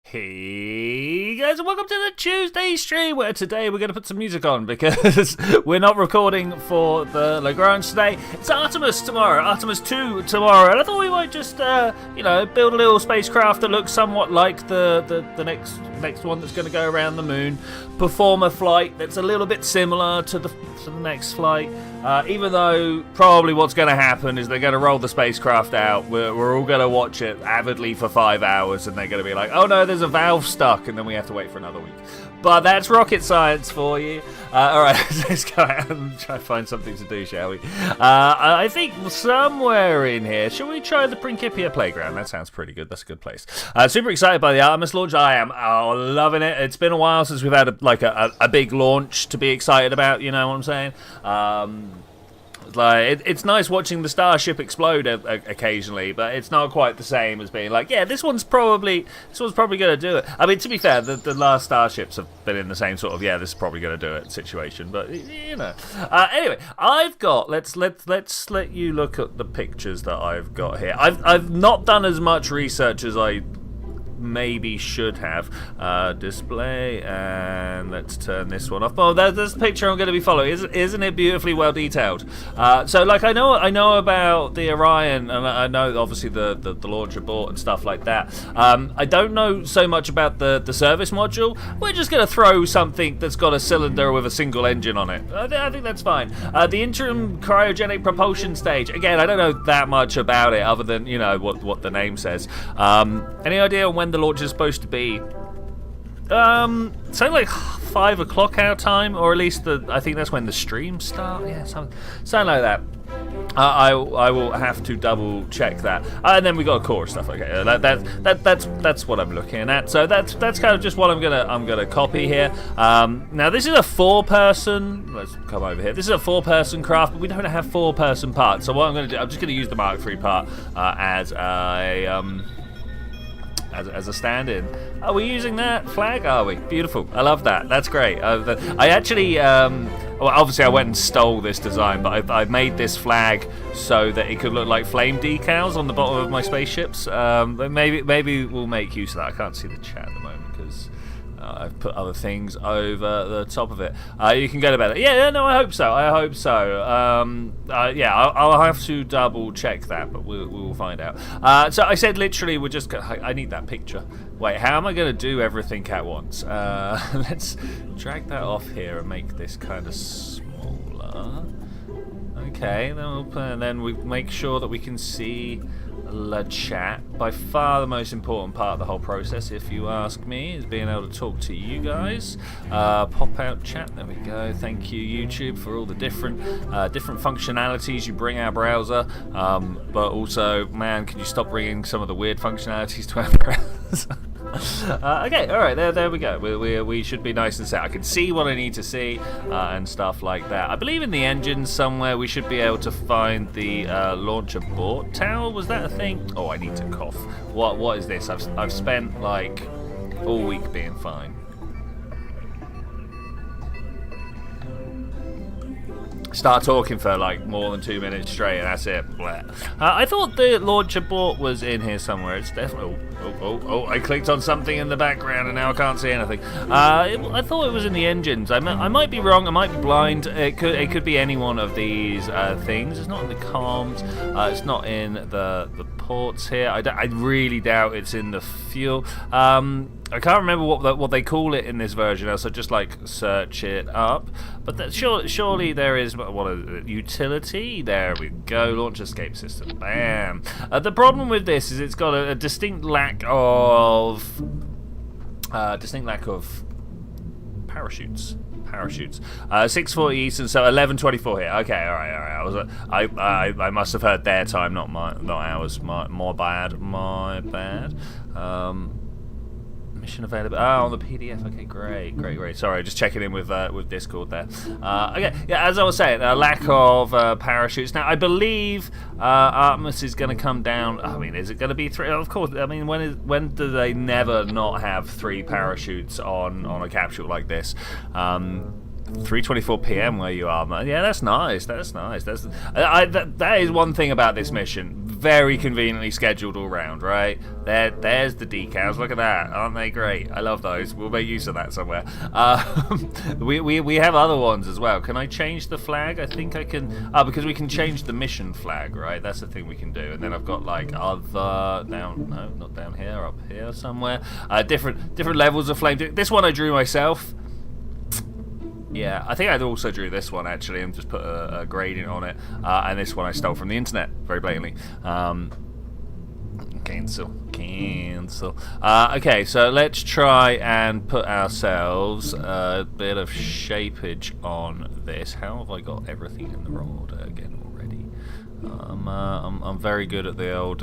Hey guys, and welcome to the Tuesday stream, where today we're going to put some music on because we're not recording for the Lagrange today. It's Artemis tomorrow, Artemis 2 tomorrow, and I thought we might just, build a little spacecraft that looks somewhat like the next one that's going to go around the moon, perform a flight that's a little bit similar to the next flight, even though probably what's going to happen is they're going to roll the spacecraft out, we're all going to watch it avidly for 5 hours, and they're going to be like, oh no, there's a valve stuck, and then we have to wait for another week. But that's rocket science for you. Alright, let's go out and try to find something to do, shall we? I think somewhere in here, shall we try the Principia Playground? That sounds pretty good. That's a good place. Super excited by the Artemis launch. I am loving it. It's been a while since we've had a big launch to be excited about, you know what I'm saying? It's nice watching the Starship explode occasionally, but it's not quite the same as being like, yeah, this one's probably going to do it. I mean, to be fair, the last Starships have been in the same sort of, yeah, this is probably going to do it situation, but you know. Anyway, I've got let's let you look at the pictures that I've got here. I've not done as much research as I maybe should have. Display, and let's turn this one off. Oh, there's the picture I'm going to be following. Isn't it beautifully well detailed? So like I know about the Orion, and I know obviously the launch abort and stuff like that. I don't know so much about the service module. We're just going to throw something that's got a cylinder with a single engine on it. I think that's fine. The interim cryogenic propulsion stage. Again, I don't know that much about it other than, you know, what the name says. Any idea on when the launch is supposed to be? Something like 5 o'clock our time, or at least I think that's when the streams start. Yeah, something like that. I will have to double check that, and then we got a core stuff. Okay, that's what I'm looking at. So that's kind of just what I'm gonna copy here. Now this is a 4-person. Let's come over here. This is a 4-person craft, but we don't have 4-person parts. So what I'm gonna do, I'm just gonna use the Mark III part as a stand-in. Are we using that flag? Are we? Beautiful. I love that. That's great. I actually, well, obviously I went and stole this design, but I've made this flag so that it could look like flame decals on the bottom of my spaceships. Maybe we'll make use of that. I can't see the chat at the moment because I've put other things over the top of it. You can go to bed. Yeah, no, I hope so. Yeah, I'll have to double check that, but we'll find out. So I said literally we're just I need that picture. Wait, how am I going to do everything at once? Let's drag that off here and make this kind of smaller. Okay, then we make sure that we can see the chat. By far the most important part of the whole process, if you ask me, is being able to talk to you guys. Pop out chat, there we go. Thank you, YouTube, for all the different functionalities you bring our browser, but also, man, can you stop bringing some of the weird functionalities to our browser? Okay, alright, there we go. We should be nice and set. I can see what I need to see, and stuff like that. I believe in the engines somewhere we should be able to find the launch abort tower. Was that a thing? Oh, I need to cough. What is this? I've spent like all week being fine. Start talking for like more than 2 minutes straight, and that's it. I thought the launch abort was in here somewhere. It's definitely. Oh! I clicked on something in the background, and now I can't see anything. I thought it was in the engines. I might be wrong. I might be blind. It could be any one of these things. It's not in the comms. It's not in the ports here. I really doubt it's in the fuel. I can't remember what they call it in this version, so just like search it up. But surely there is utility. There we go. Launch escape system. Bam. The problem with this is it's got a distinct lack of parachutes. 6:40 Eastern, so 11:24 here. Okay, all right. I must have heard their time, not ours. My bad. Mission available. On the PDF. Okay, great. Sorry, just checking in with Discord there. Okay, yeah, as I was saying, a lack of parachutes. Now, I believe Artemis is going to come down. I mean, is it going to be 3? Of course. I mean, when do they never not have 3 parachutes on a capsule like this? 3:24 p.m. where you are, man. Yeah, that's nice. That is one thing about this mission. very conveniently scheduled all round, right? There's the decals. Look at that. Aren't they great? I love those. We'll make use of that somewhere. We have other ones as well. Can I change the flag? I think I can. Because we can change the mission flag, right? That's the thing we can do. And then I've got like other down. No, not down here. Up here somewhere. Different levels of flame. This one I drew myself. Yeah, I think I also drew this one actually and just put a gradient on it. And this one I stole from the internet, very blatantly. Cancel. Okay, so let's try and put ourselves a bit of shapeage on this. How have I got everything in the wrong order again already? I'm very good at the old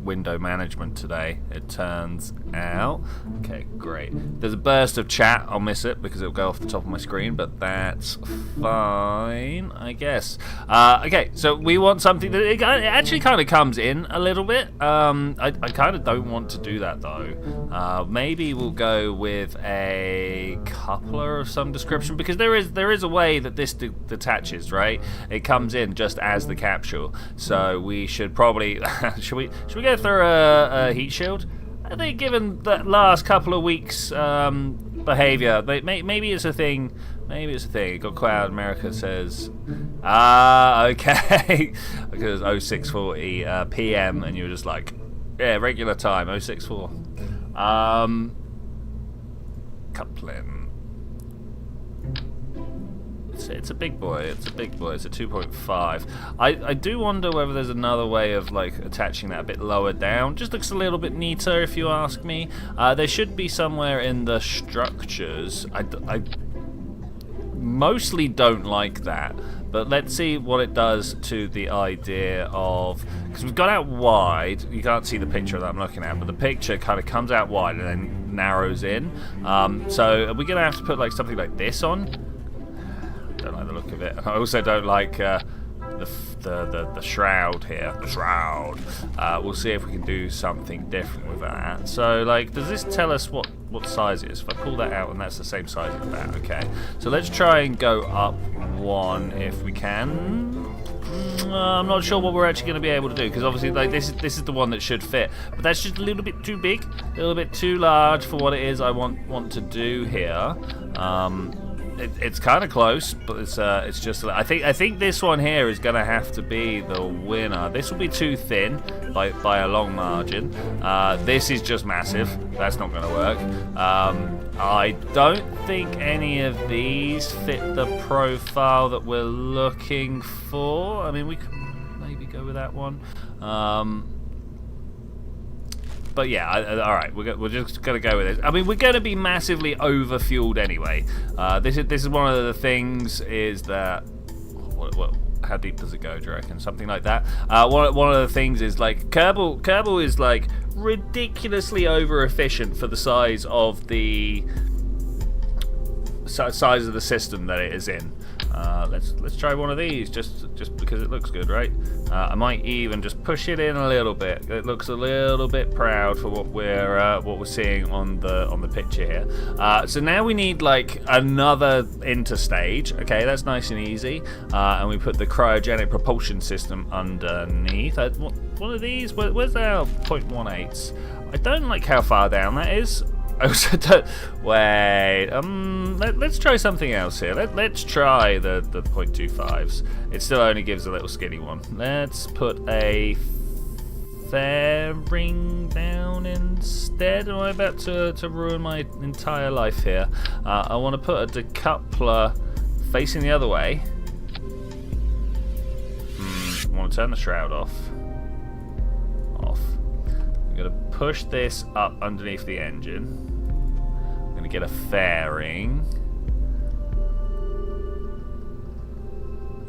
window management today, it turns out. Okay, great. There's a burst of chat. I'll miss it because it'll go off the top of my screen, but that's fine, I guess. Okay, so we want something that it actually kind of comes in a little bit. I kind of don't want to do that though. Maybe we'll go with a coupler of some description because there is a way that this detaches, right? It comes in just as the capsule. So we should probably should we go through a heat shield? I think given the last couple of weeks behavior, maybe it's a thing. Maybe it's a thing. Got Cloud America says, okay, because 0640 PM, and you were just like, yeah, regular time 064. Coupling. It's a big boy. It's a big boy. It's a 2.5. I do wonder whether there's another way of like attaching that a bit lower down. Just looks a little bit neater, if you ask me. There should be somewhere in the structures. I mostly don't like that, but let's see what it does to the idea of, because we've got out wide. You can't see the picture that I'm looking at, but the picture kind of comes out wide and then narrows in. So are we gonna have to put like something like this on? Don't like the look of it. I also don't like the shroud here. The shroud. We'll see if we can do something different with that. So, like, does this tell us what size it is? If I pull that out and that's the same size as that, okay. So let's try and go up one if we can. I'm not sure what we're actually going to be able to do because obviously, like, this is the one that should fit, but that's just a little bit too big, a little bit too large for what it is I want to do here. It's kind of close, but it's just. I think this one here is going to have to be the winner. This will be too thin by a long margin. This is just massive. That's not going to work. I don't think any of these fit the profile that we're looking for. I mean, we could maybe go with that one. But yeah, all right, we're just gonna go with it. I mean, we're gonna be massively overfueled anyway. This is one of the things is that how deep does it go? Do you reckon something like that? One of the things is like Kerbal is like ridiculously over efficient for the size of the system that it is in. Let's try one of these just because it looks good, right? I might even just push it in a little bit. It looks a little bit proud for what we're seeing on the picture here. So now we need like another interstage. Okay, that's nice and easy. And we put the cryogenic propulsion system underneath. One of these. Where's our 0.18s? I don't like how far down that is. I also don't. Wait. Let's try something else here. Let's try the 0.25s. It still only gives a little skinny one. Let's put a fairing down instead. Am I about to ruin my entire life here? I want to put a decoupler facing the other way. I want to turn the shroud off. I'm going to push this up underneath the engine. I'm going to get a fairing.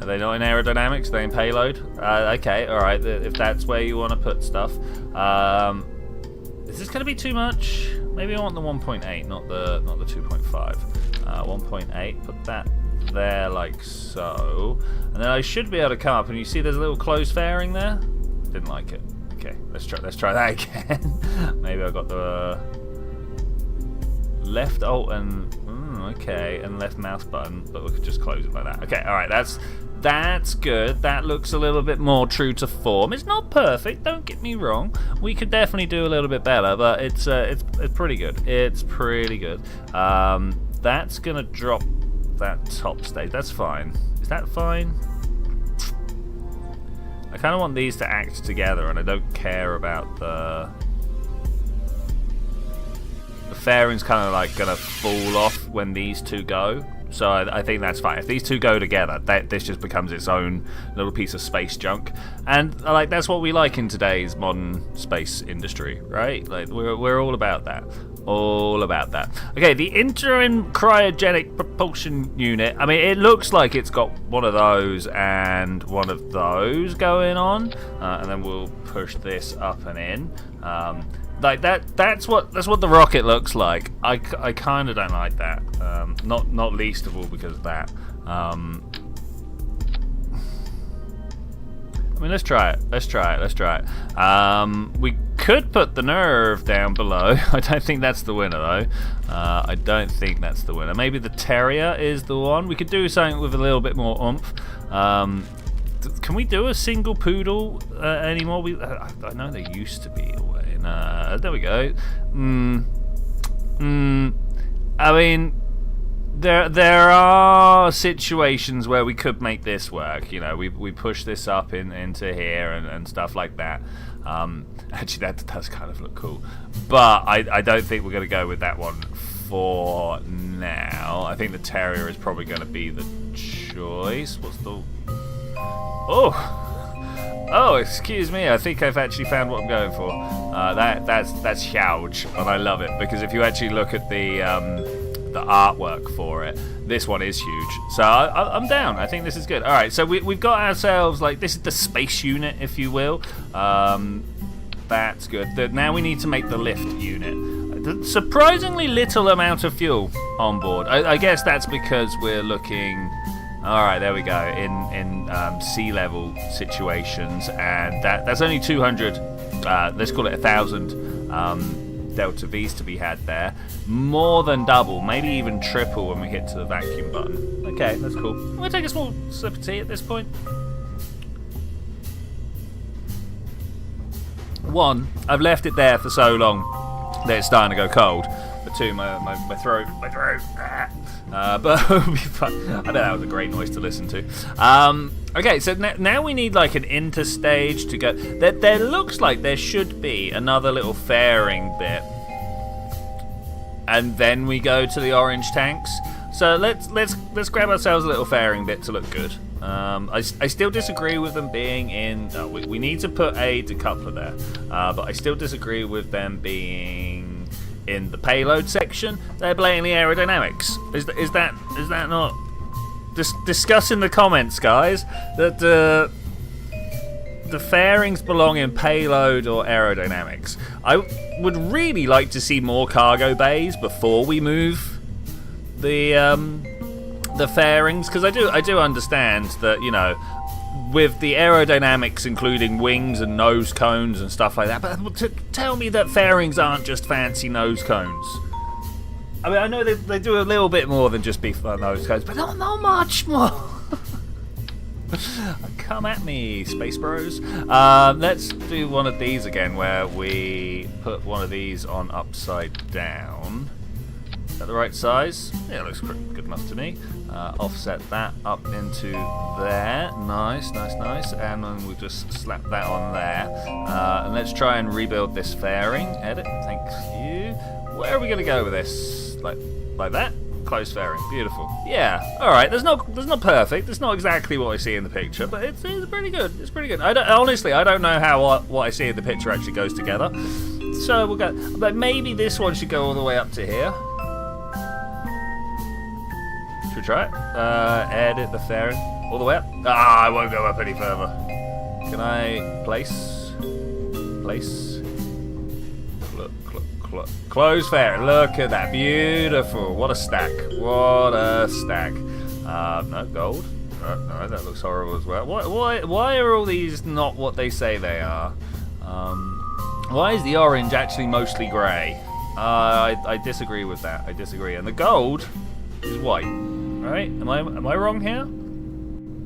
Are they not in aerodynamics? Are they in payload? Okay, alright, if that's where you want to put stuff. Is this going to be too much? Maybe I want the 1.8, not the 2.5. 1.8, put that there like so. And then I should be able to come up, and you see there's a little closed fairing there? Didn't like it. Okay, let's try that again. Maybe I got the left alt and okay, and left mouse button, but we could just close it like that. Okay, all right, That's good. That looks a little bit more true to form. It's not perfect, don't get me wrong. We could definitely do a little bit better, but it's pretty good. It's pretty good. That's gonna drop that top stage. That's fine. Is that fine? I kind of want these to act together, and I don't care about the fairing's kind of like gonna fall off when these two go. So I think that's fine. If these two go together, this just becomes its own little piece of space junk, and like that's what we like in today's modern space industry, right? Like we're all about that, all about that. Okay, the interim cryogenic propulsion unit. I mean, it looks like it's got one of those and one of those going on, and then we'll push this up and in. Like that's what the rocket looks like. I kind of don't like that. Not least of all because of that. I mean, let's try it. We could put the nerve down below. I don't think that's the winner though. I don't think that's the winner. Maybe the terrier is the one. We could do something with a little bit more oomph. Can we do a single poodle anymore? I know they used to be away. There we go. I mean, there are situations where we could make this work. You know, we push this up into here and stuff like that. Actually, that does kind of look cool, but I don't think we're going to go with that one for now. I think the terrier is probably going to be the choice. What's the... Oh, excuse me. I think I've actually found what I'm going for. That's huge, and I love it because if you actually look at the artwork for it, this one is huge. So I'm down. I think this is good. All right, so we've got ourselves like this is the space unit, if you will. That's good. Now we need to make the lift unit. Surprisingly little amount of fuel on board. I guess that's because we're looking. All right, there we go. In sea level situations, and that's only 200. Let's call it 1,000 delta V's to be had there. More than double, maybe even triple when we hit to the vacuum button. Okay, that's cool. I'm gonna take a small sip of tea at this point. One, I've left it there for so long that it's starting to go cold. But two, my throat. But it'll be fun. I bet that was a great noise to listen to. Okay, so now we need like an interstage to go. There looks like there should be another little fairing bit, and then we go to the orange tanks. So let's grab ourselves a little fairing bit to look good. I still disagree with them being in. We need to put a decoupler there, but I still disagree with them being in the payload section. They're blatantly aerodynamics. Is that not? Discuss in the comments, guys, that the fairings belong in payload or aerodynamics. I would really like to see more cargo bays before we move the fairings, because I do understand that, you know, with the aerodynamics including wings and nose cones and stuff like that, but to tell me that fairings aren't just fancy nose cones. I mean, I know they do a little bit more than just be nose cones, but not much more. Come at me, space bros. Let's do one of these again, where we put one of these on upside down. Is that the right size? Yeah, it looks good enough to me. Offset that up into there. Nice. And then we'll just slap that on there. And let's try and rebuild this fairing. Edit, thank you. Where are we going to go with this? Like that? Closed fairing, beautiful. Yeah, all right. That's not perfect. It's not exactly what I see in the picture, but it's pretty good. It's pretty good. Honestly, I don't know how what I see in the picture actually goes together. So we'll go. But maybe this one should go all the way up to here. Should we try it? Edit the fairing all the way up. I won't go up any further. Can I place? Close fairing. Look at that, beautiful. What a stack. No gold. No, that looks horrible as well. Why are all these not what they say they are? Why is the orange actually mostly grey? I disagree with that. I disagree. And the gold is white. Right? Am I wrong here?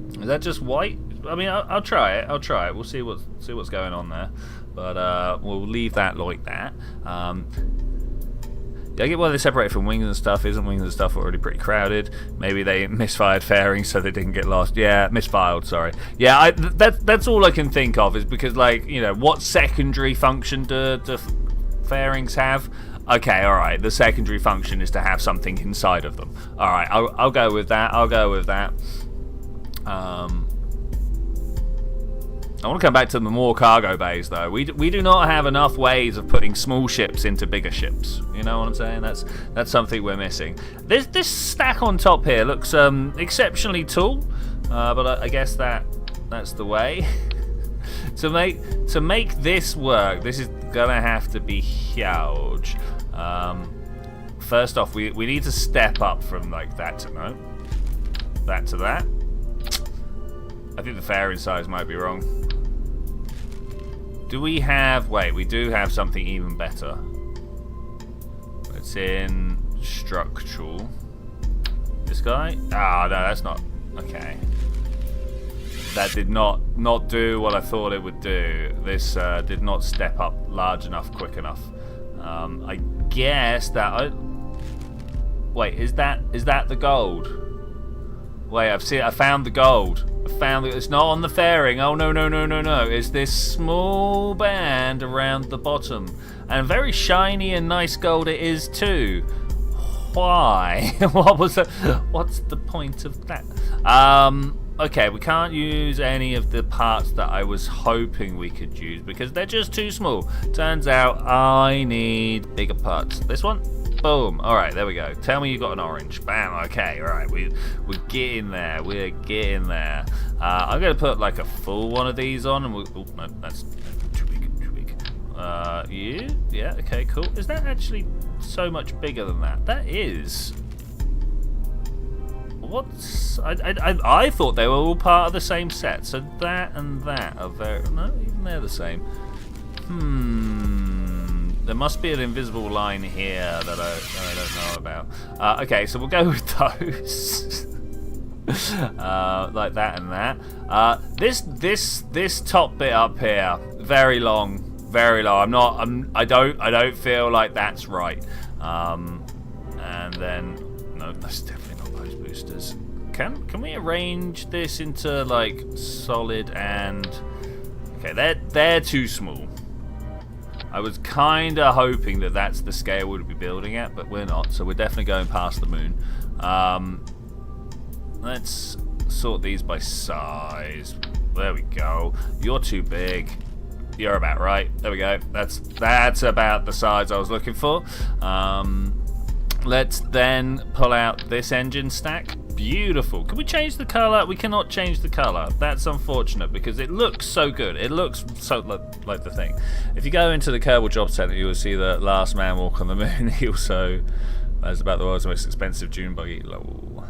Is that just white? I mean, I'll try it. I'll try it. We'll see what's going on there. But we'll leave that like that. Yeah, I get why they separate from wings and stuff. Isn't wings and stuff already pretty crowded? Maybe they misfired fairings so they didn't get lost. Yeah, misfiled, sorry. Yeah, that's all I can think of is because, like, you know, what secondary function do fairings have? Okay, alright, the secondary function is to have something inside of them. Alright, I'll go with that. I'll go with that. I want to come back to the more cargo bays, though. We do not have enough ways of putting small ships into bigger ships. You know what I'm saying? That's something we're missing. This stack on top here looks exceptionally tall, but I guess that's the way. to make this work, this is gonna have to be huge. First off, we need to step up from like that to that to that. I think the fairing size might be wrong. Do we have... Wait, we do have something even better. It's in structural. This guy? Ah, no, that's not... Okay. That did not do what I thought it would do. This did not step up large enough, quick enough. I guess that... Wait, is that the gold? Wait, I found the gold. It's not on the fairing. Oh, no. It's this small band around the bottom. And very shiny and nice gold it is too. Why? What's the point of that? Okay, we can't use any of the parts that I was hoping we could use because they're just too small. Turns out I need bigger parts. This one? Boom. Alright, there we go. Tell me you got an orange. Bam. Okay, alright. We're getting there. We're getting there. I'm going to put like a full one of these on. And oh, no, that's too big. You? Yeah, okay, cool. Is that actually so much bigger than that? That is. What's... I thought they were all part of the same set. So that and that are very... No, even they're the same. There must be an invisible line here that I don't know about. Okay, so we'll go with those. Like that and that. This top bit up here, very long, very low. I don't feel like that's right. And then no, that's definitely not those boosters. Can we arrange this into like solid and... Okay, they're too small. I was kind of hoping that that's the scale we'd be building at, but we're not, so we're definitely going past the moon. Let's sort these by size. There we go. You're too big. You're about right. There we go. That's about the size I was looking for. Let's then pull out this engine stack. Beautiful. Can we change the colour? We cannot change the colour. That's unfortunate because it looks so good. It looks so like the thing. If you go into the Kerbal Job Centre, you will see the last man walk on the moon. He also... That's about the world's most expensive dune buggy. Lol.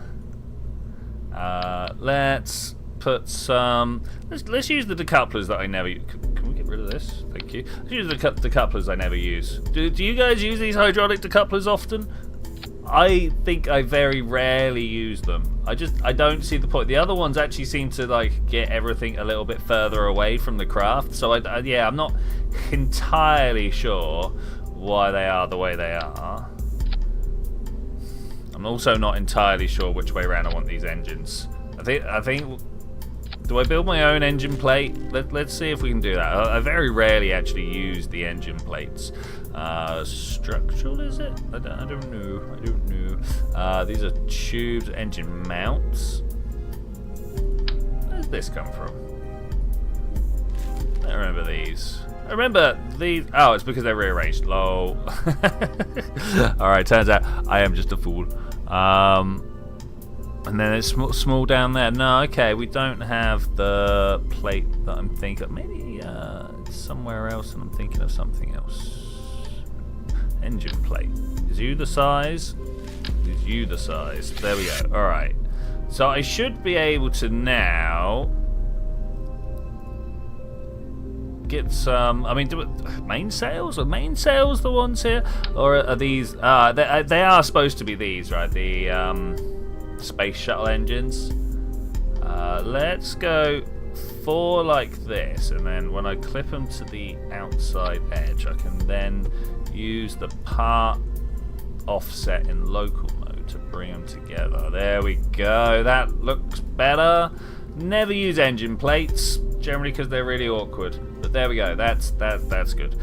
Let's put some... Let's use the decouplers that I never use. Can we get rid of this? Thank you. Let's use the decouplers I never use. Do you guys use these hydraulic decouplers often? I think I very rarely use them. I don't see the point. The other ones actually seem to like get everything a little bit further away from the craft. So yeah, I'm not entirely sure why they are the way they are. I'm also not entirely sure which way around I want these engines. I think. Do I build my own engine plate? Let's see if we can do that. I very rarely actually use the engine plates. Structural, is it? I don't know. These are tubes, engine mounts. Where's this come from? I remember these. I remember these. Oh, it's because they're rearranged. Lol. Alright, turns out I am just a fool. And then it's small down there. No, okay, we don't have the plate that I'm thinking of. Maybe it's somewhere else and I'm thinking of something else. Engine plate. Is you the size? Is you the size? There we go. Alright. So I should be able to now get some... I mean, mainsails? Are mainsails the ones here? Or are these... they are supposed to be these, right? The... space shuttle engines. Let's go 4 like this, and then when I clip them to the outside edge, I can then use the part offset in local mode to bring them together. There we go. That looks better. Never use engine plates, generally because they're really awkward. But there we go. That's good.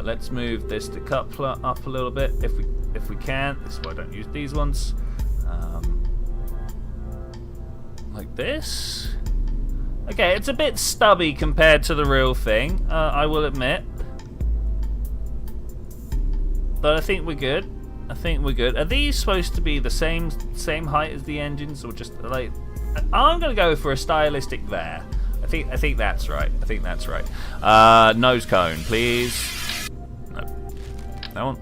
Let's move this decoupler up a little bit if we can. This is why I don't use these ones. Like this. Okay, it's a bit stubby compared to the real thing, I will admit. But I think we're good. Are these supposed to be the same height as the engines, or just like? I'm gonna go for a stylistic there. I think that's right. Nose cone, please. No, that one.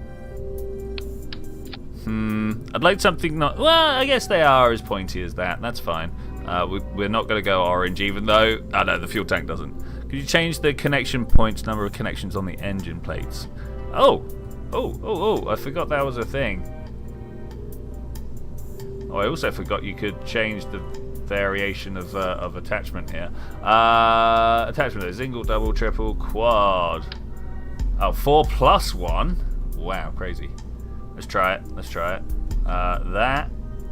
I'd like something not. Well, I guess they are as pointy as that. That's fine. We're not going to go orange, even though... Oh, no, the fuel tank doesn't. Could you change the connection points, number of connections on the engine plates? Oh, I forgot that was a thing. Oh, I also forgot you could change the variation of attachment here. Attachment is single, double, triple, quad. Oh, 4 plus 1? Wow, crazy. Let's try it. That.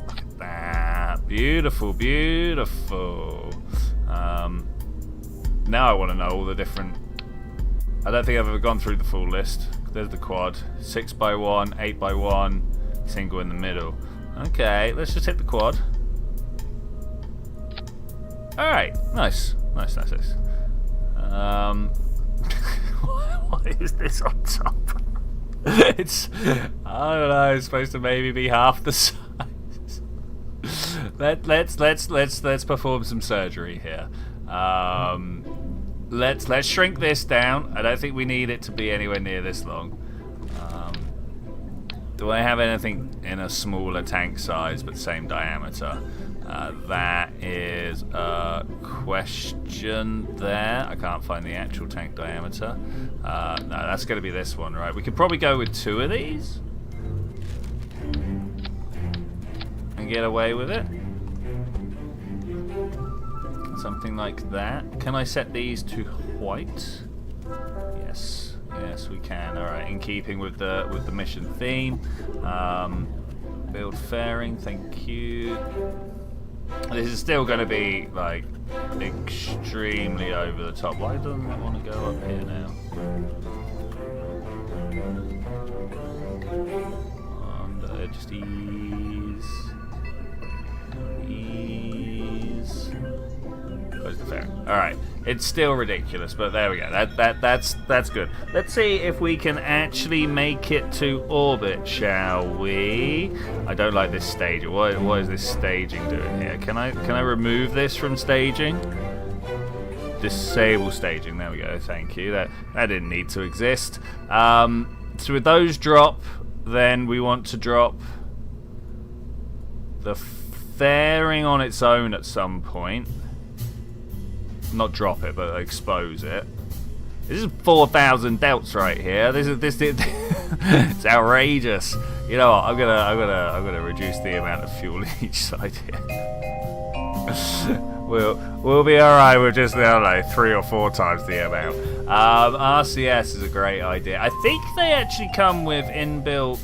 Look at that. Beautiful. Now I want to know all the different... I don't think I've ever gone through the full list. There's the quad. 6x1, 8x1, single in the middle. Okay, let's just hit the quad. Alright, nice. What is this on top? It's, I don't know, it's supposed to maybe be half the size. Let's perform some surgery here. Let's shrink this down. I don't think we need it to be anywhere near this long. Do I have anything in a smaller tank size but same diameter? That is a question there. I can't find the actual tank diameter. No, that's going to be this one, right? We could probably go with 2 of these and get away with it. Something like that. Can I set these to white? Yes, we can. All right, in keeping with the mission theme. Build fairing, thank you. This is still going to be like extremely over the top. Why doesn't it want to go up here now? And just ease. Close the fairing. All right, it's still ridiculous, but there we go. That's good. Let's see if we can actually make it to orbit, shall we? I don't like this staging. What is this staging doing here? Can I remove this from staging? Disable staging. There we go. Thank you. That didn't need to exist. So with those drop, then we want to drop the fairing on its own at some point. Not drop it, but expose it. This is 4,000 delts right here. This it's outrageous. You know what? I'm gonna reduce the amount of fuel each side here. we'll be all right with just, I don't know, 3 or 4 times the amount. RCS is a great idea. I think they actually come with inbuilt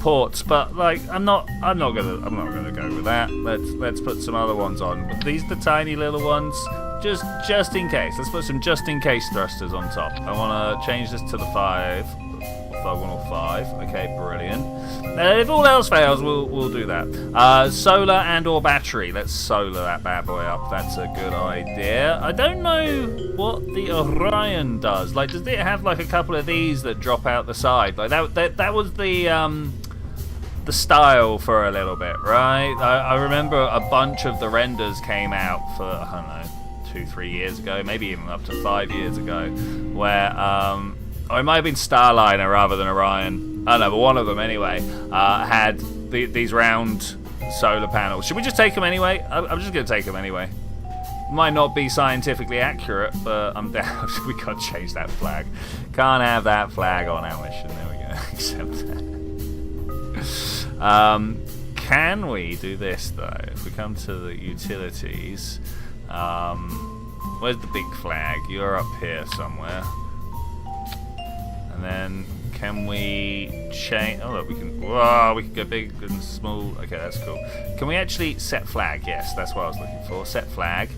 ports, but like I'm not gonna go with that. Let's put some other ones on. But these are the tiny little ones, just in case. Let's put some just in case thrusters on top. I want to change this to the 5. Okay, brilliant. If all else fails, we'll do that. Solar and or battery. Let's solar that bad boy up. That's a good idea. I don't know what the Orion does. Like, does it have like a couple of these that drop out the side? Like that was the style for a little bit, right? I remember a bunch of the renders came out for, I don't know, 2-3 years ago, maybe even up to 5 years ago, where or it might have been Starliner rather than Orion. I don't know, but one of them anyway had these round solar panels. Should we just take them anyway? I'm just going to take them anyway. Might not be scientifically accurate, but I'm down. We can't change that flag. Can't have that flag on our mission. There we go. Accept that. Can we do this though? If we come to the utilities, where's the big flag? You're up here somewhere. And then can we change? Oh look, we can. Whoa, we can go big and small. Okay, that's cool. Can we actually set flag? Yes, that's what I was looking for. Set flag.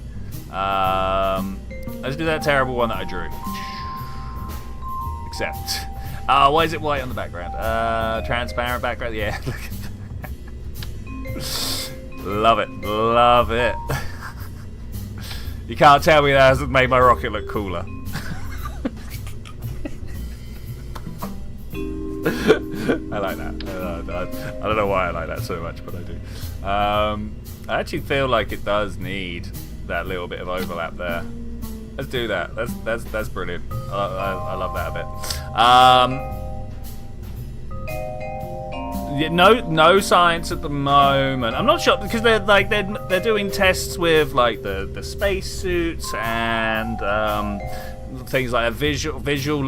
Let's do that terrible one that I drew. Except, why is it white on the background? Transparent background. Yeah. Look at that. Love it. Love it. You can't tell me that hasn't made my rocket look cooler. I like that. I don't know why I like that so much, but I do. I actually feel like it does need that little bit of overlap there. Let's do that. That's brilliant. I love that a bit. Yeah, no science at the moment. I'm not sure because they're doing tests with like the space suits and things like visual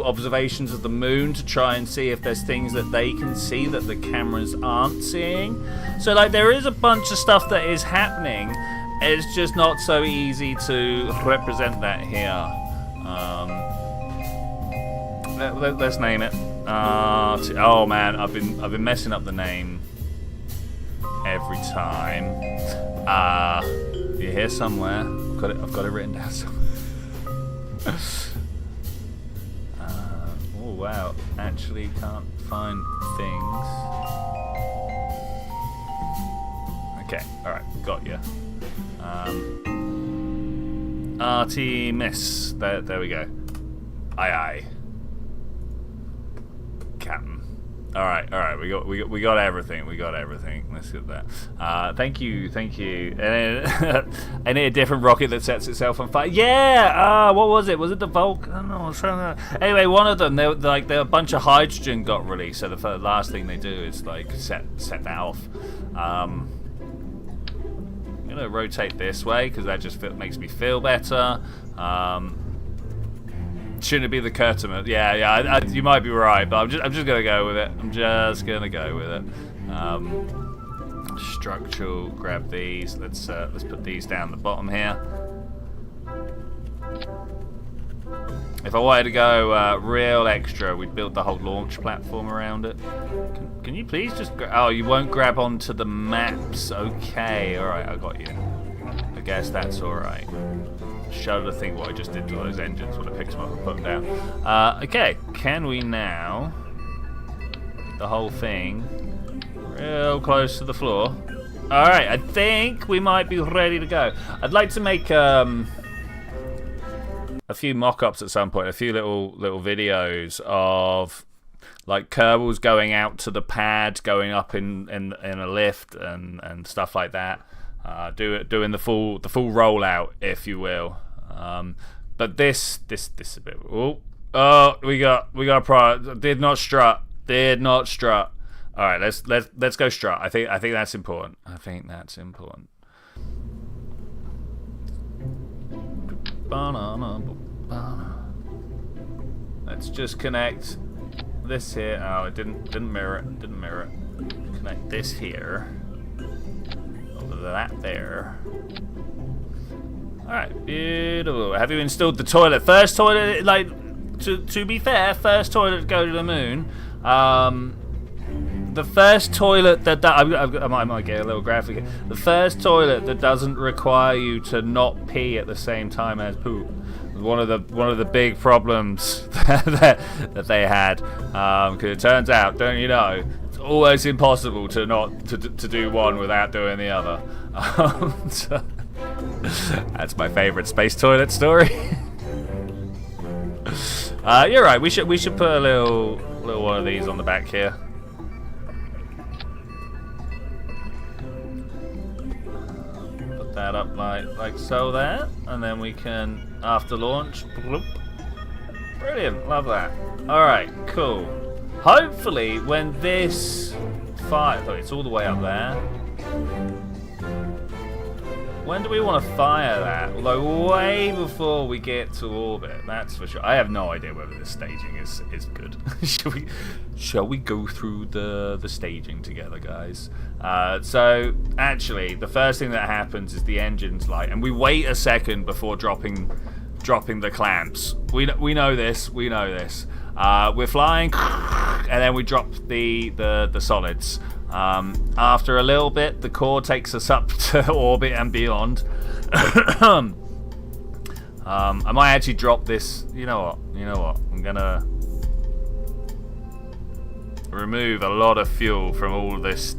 observations of the moon to try and see if there's things that they can see that the cameras aren't seeing. So like there is a bunch of stuff that is happening. It's just not so easy to represent that here. Let's name it. Oh man, I've been messing up the name every time. You're here somewhere. I've got it written down somewhere. Oh wow, actually can't find things. Okay, all right, got you. Artemis. There we go. Aye aye. Captain. All right. We got everything. Let's get that. Thank you. And I need a different rocket that sets itself on fire. Yeah. What was it? Was it the Vulcan? I don't know. I was trying to... Anyway, one of them. They're a bunch of hydrogen got released. So the last thing they do is like set that off. I'm gonna rotate this way because that just makes me feel better. Shouldn't it be the curtain? Yeah. You might be right, but I'm just gonna go with it. Structural. Grab these. Let's put these down the bottom here. If I wanted to go real extra, we'd build the whole launch platform around it. Can you please just... Oh, you won't grab onto the maps. Okay, alright, I got you. I guess that's alright. Shudder to think what I just did to those engines when I picked them up and put them down. Okay, can we now... the whole thing real close to the floor. Alright, I think we might be ready to go. I'd like to make... a few mock-ups at some point, a few little videos of like Kerbals going out to the pad, going up in a lift and stuff like that. Doing the full rollout, if you will. But this a bit. Oh, we got a product. Did not strut. All right, let's go strut. I think that's important. Let's just connect this here. Oh, it didn't mirror it. Connect this here. Over that there. Alright, beautiful. Have you installed the toilet? First toilet, like, to be fair, first toilet to go to the moon. The first toilet that I might get a little graphic here. The first toilet that doesn't require you to not pee at the same time as poop. One of the big problems that they had, because it turns out, don't you know, it's always impossible to do one without doing the other. So, that's my favourite space toilet story. You're right. We should put a little one of these on the back here. Put that up like so there, and then we can. After launch, bloop. Brilliant, love that. Alright, cool. Hopefully when this fire, oh, it's all the way up there. When do we want to fire that? Although way before we get to orbit, that's for sure. I have no idea whether this staging is good. Shall we go through the staging together, guys? So actually, the first thing that happens is the engine's light, and we wait a second before dropping the clamps. We know this. We know this. We're flying, and then we drop the solids. After a little bit, the core takes us up to orbit and beyond. I might actually drop this. You know what? I'm gonna remove a lot of fuel from all of this.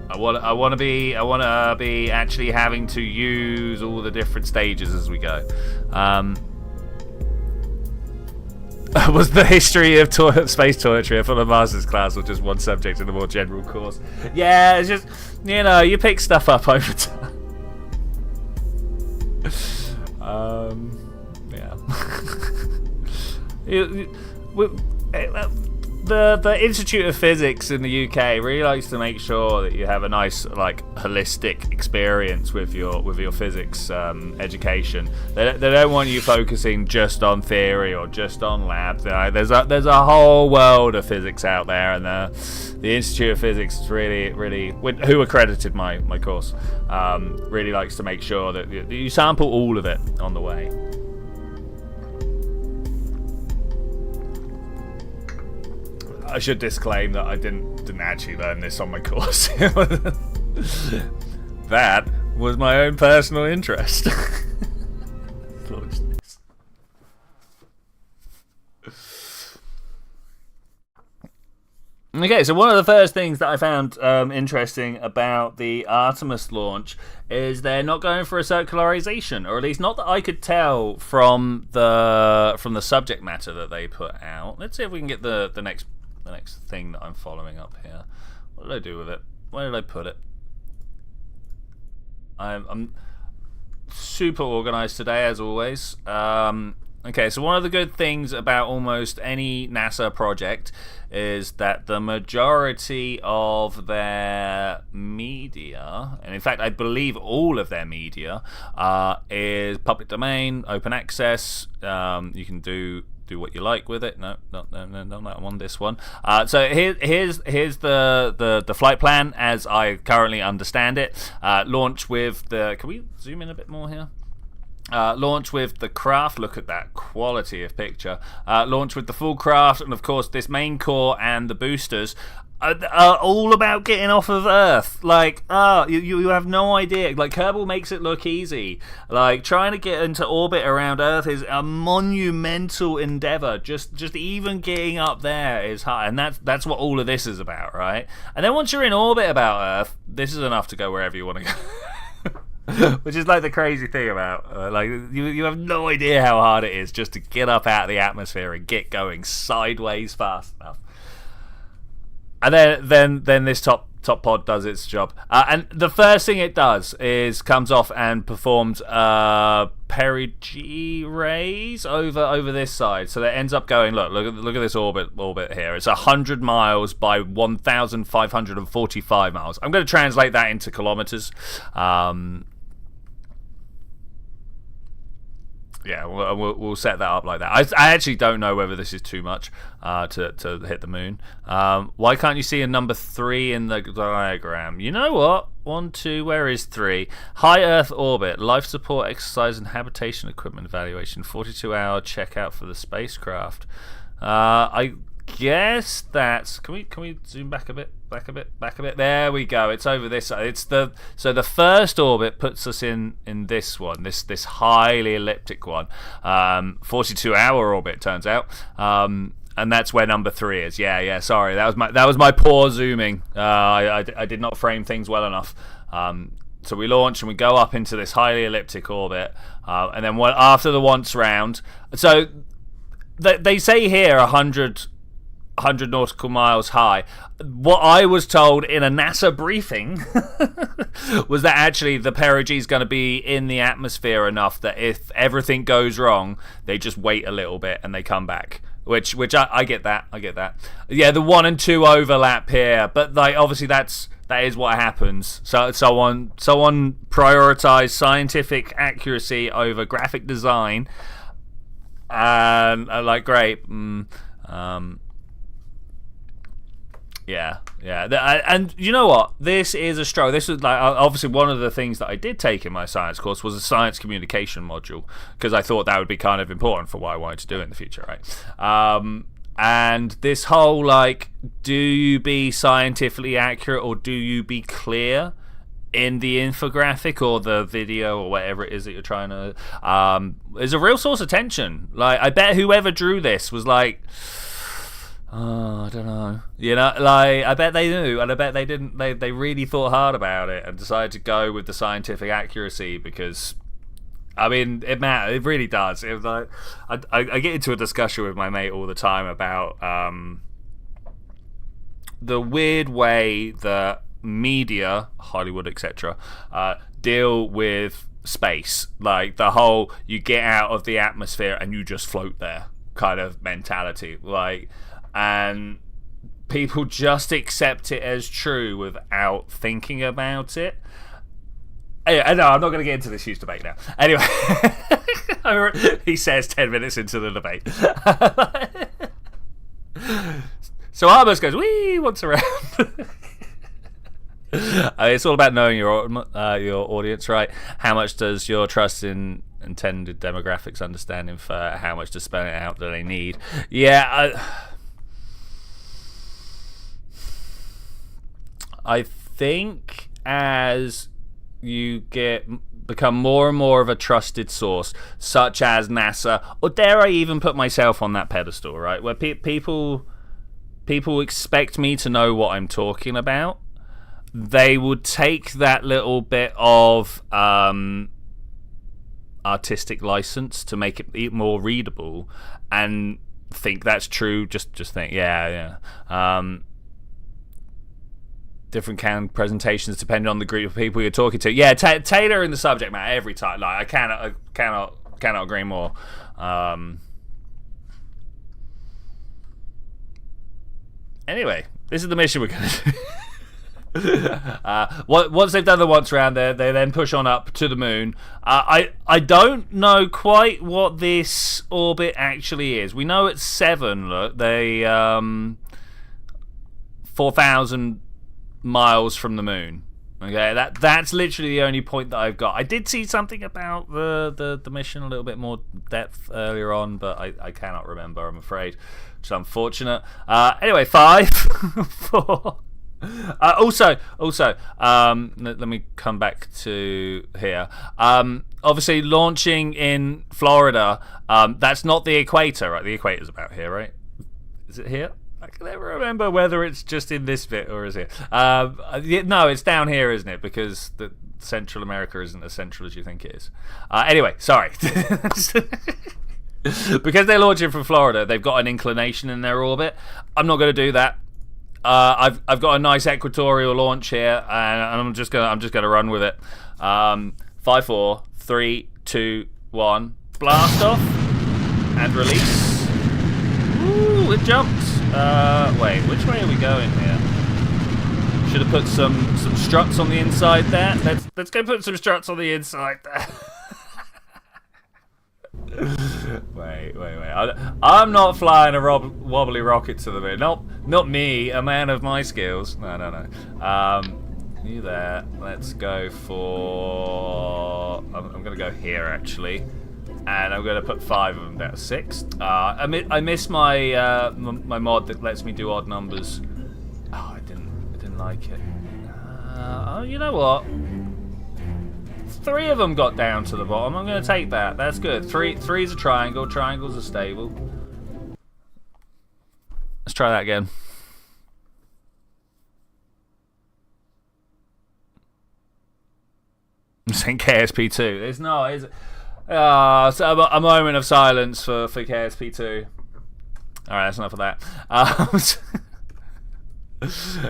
I want to be actually having to use all the different stages as we go. Was the history of space toiletry for the master's class, or just one subject in the more general course? Yeah, it's just, you pick stuff up over time. Yeah. The Institute of Physics in the UK really likes to make sure that you have a nice, holistic experience with your physics education. They don't want you focusing just on theory or just on labs. There's a whole world of physics out there, and the Institute of Physics is really who accredited my course, really likes to make sure that you sample all of it on the way. I should disclaim that I didn't actually learn this on my course. That was my own personal interest. Okay, so one of the first things that I found interesting about the Artemis launch is they're not going for a circularization, or at least not that I could tell from the subject matter that they put out. Let's see if we can get the next thing that I'm following up here. What did I do with it? Where did I put it? I'm super organized today, as always. Okay, so one of the good things about almost any NASA project is that the majority of their media, and in fact I believe all of their media, is public domain, open access. You can do what you like with it. No, not on this one. So here's the flight plan as I currently understand it. Launch with the. Can we zoom in a bit more here? Launch with the craft. Look at that quality of picture. Launch with the full craft, and of course this main core and the boosters are all about getting off of Earth. You have no idea. Kerbal makes it look easy. Trying to get into orbit around Earth is a monumental endeavor. Just even getting up there is hard, and that's what all of this is about, right? And then once you're in orbit about Earth, this is enough to go wherever you want to go. Which is the crazy thing about you have no idea how hard it is just to get up out of the atmosphere and get going sideways fast enough. And then this top pod does its job, and the first thing it does is comes off and performs perigee rays over this side, so that ends up going. Look at this orbit here. It's 100 miles by 1,545 miles. I'm going to translate that into kilometers. Yeah, we'll set that up like that. I actually don't know whether this is too much to hit the moon. Why can't you see a number 3 in the diagram? You know what? 1, 2, where is 3? High Earth orbit, life support, exercise and habitation equipment evaluation, 42-hour checkout for the spacecraft. I guess that's. Can we zoom back a bit? Back a bit. There we go. It's over this side. So the first orbit puts us in this one, this highly elliptic one, 42-hour orbit turns out, and that's where number 3 is. Yeah. Sorry, that was my poor zooming. I did not frame things well enough. So we launch and we go up into this highly elliptic orbit, and then after the once round. So they say here 100 nautical miles high. What I was told in a NASA briefing was that actually the perigee is going to be in the atmosphere enough that if everything goes wrong, they just wait a little bit and they come back. Which I get that. Yeah, the 1 and 2 overlap here, but like obviously that is what happens. So someone prioritized scientific accuracy over graphic design, and like great. Yeah, and you know what? This is a struggle. This was like obviously one of the things that I did take in my science course was a science communication module, because I thought that would be kind of important for what I wanted to do in the future, right? And this whole like, do you be scientifically accurate or do you be clear in the infographic or the video or whatever it is that you're trying to, is a real source of tension. Like, I bet whoever drew this was like, oh, I don't know. You know, like, I bet they knew, and I bet they didn't. They really thought hard about it and decided to go with the scientific accuracy because, I mean, it matters. It really does. It was like, I get into a discussion with my mate all the time about the weird way that media, Hollywood, etc., deal with space. Like the whole, you get out of the atmosphere and you just float there kind of mentality. Like, and people just accept it as true without thinking about it. Anyway, no, I'm not going to get into this huge debate now. Anyway, he says 10 minutes into the debate. So Artemis goes, wee, once around. It's all about knowing your audience, right? How much does your trust in intended demographics understand infer? How much to spell it out that they need? Yeah, I think as you become more and more of a trusted source, such as NASA, or dare I even put myself on that pedestal, right? Where people expect me to know what I'm talking about, they would take that little bit of artistic license to make it more readable and think that's true. Just think, yeah. Different kind of presentations depending on the group of people you're talking to. Yeah, tailoring the subject matter every time. Like, I cannot agree more. Anyway, this is the mission we're going to do. Once they've done the once round, they then push on up to the moon. I don't know quite what this orbit actually is. We know it's 7. Look, they 4,000 miles from the moon. Okay, that's literally the only point that I've got. I did see something about the mission a little bit more depth earlier on, but I cannot remember, I'm afraid, which is unfortunate. Anyway, 5 4. Also, let me come back to here. Obviously, launching in Florida, that's not the equator, right? The equator's about here, right? Is it here? I can never remember whether it's just in this bit or is it. No, it's down here, isn't it? Because Central America isn't as central as you think it is. Anyway, sorry. Because they're launching from Florida, they've got an inclination in their orbit. I'm not going to do that. I've got a nice equatorial launch here, and I'm just gonna run with it. 5 4 3 2 1. Blast off and release. Ooh, it jumps. Wait, which way are we going here? Should have put some struts on the inside there. Let's go put some struts on the inside there. Wait. I'm not flying a wobbly rocket to the moon. Not me, a man of my skills. No. You there. Let's go for... I'm going to go here, actually. And I'm going to put 5 of them down. 6. I miss my my mod that lets me do odd numbers. Oh, I didn't like it. Oh, you know what? 3 of them got down to the bottom. I'm going to take that. That's good. 3 is a triangle. Triangles are stable. Let's try that again. I'm saying KSP 2. It's not, is it? So a moment of silence for KSP 2. Alright, that's enough of that.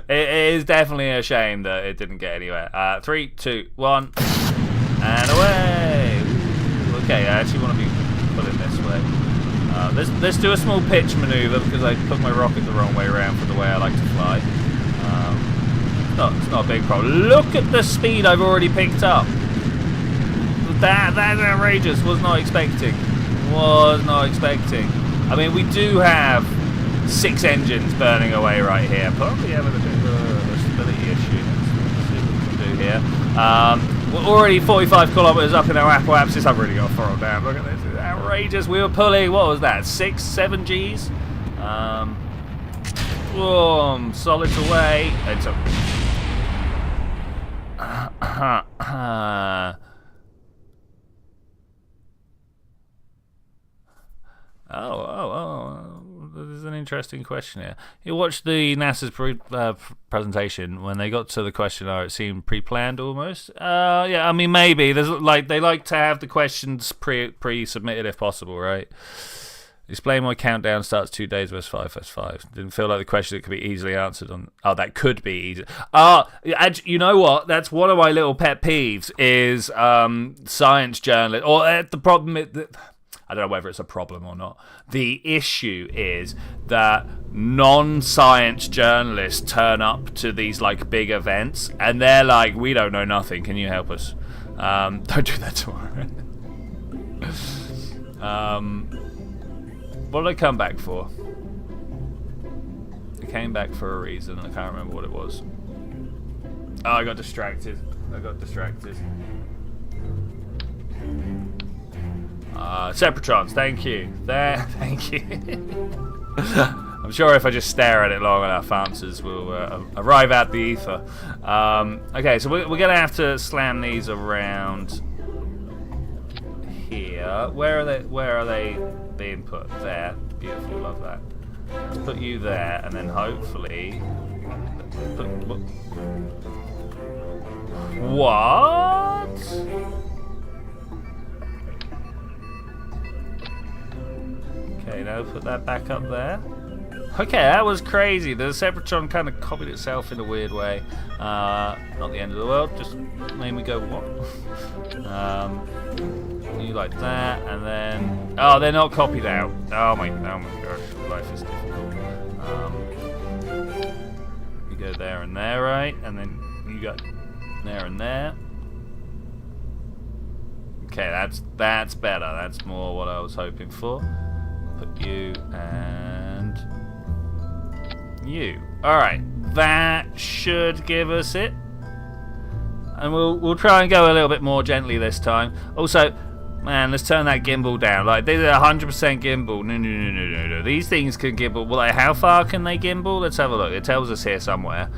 It is definitely a shame that it didn't get anywhere. 3, 2, 1, and away! Ooh, okay, I actually want to be pulling this way. Let's do a small pitch maneuver because I put my rocket the wrong way around for the way I like to fly. It's not a big problem. Look at the speed I've already picked up. That's outrageous. Was not expecting. I mean, we do have 6 engines burning away right here. Probably having a bit of a stability issue. Let's see what we can do here. We're already 45 kilometers up in our apoapsis. I've really got to throttle down. Look at this. It's outrageous. We were pulling, what was that, 6, 7 Gs? Boom. Solids away. It's a... There's an interesting question here. You watched the NASA's presentation. When they got to the questionnaire, it seemed pre-planned almost. Yeah, I mean, maybe. There's they like to have the questions pre-submitted if possible, right? Explain why countdown starts 2 days versus 5 versus 5. Didn't feel like the question that could be easily answered on... Oh, that could be easy. You know what? That's one of my little pet peeves is science journalists... Or the problem... I don't know whether it's a problem or not. The issue is that non-science journalists turn up to these like big events and they're like, we don't know nothing. Can you help us? Don't do that tomorrow. What did I come back for? I came back for a reason. I can't remember what it was. Oh, I got distracted. Separatrons, thank you. Thank you. I'm sure if I just stare at it long enough, answers will arrive at the ether. Okay, so we're going to have to slam these around here. Where are they being put? There. Beautiful, love that. Let's put you there, and then hopefully... What? Okay, now put that back up there. Okay, that was crazy. The Sepratron kind of copied itself in a weird way. Not the end of the world, just made me go, what? You like that, and then... Oh, they're not copied out. Oh my gosh, life is difficult. You go there and there, right? And then you go there and there. Okay, that's better. That's more what I was hoping for. Put you and you. Alright, that should give us it. And we'll try and go a little bit more gently this time. Also, man, let's turn that gimbal down. Like, these are 100% gimbal. No. These things can gimbal. Well, like, how far can they gimbal? Let's have a look. It tells us here somewhere.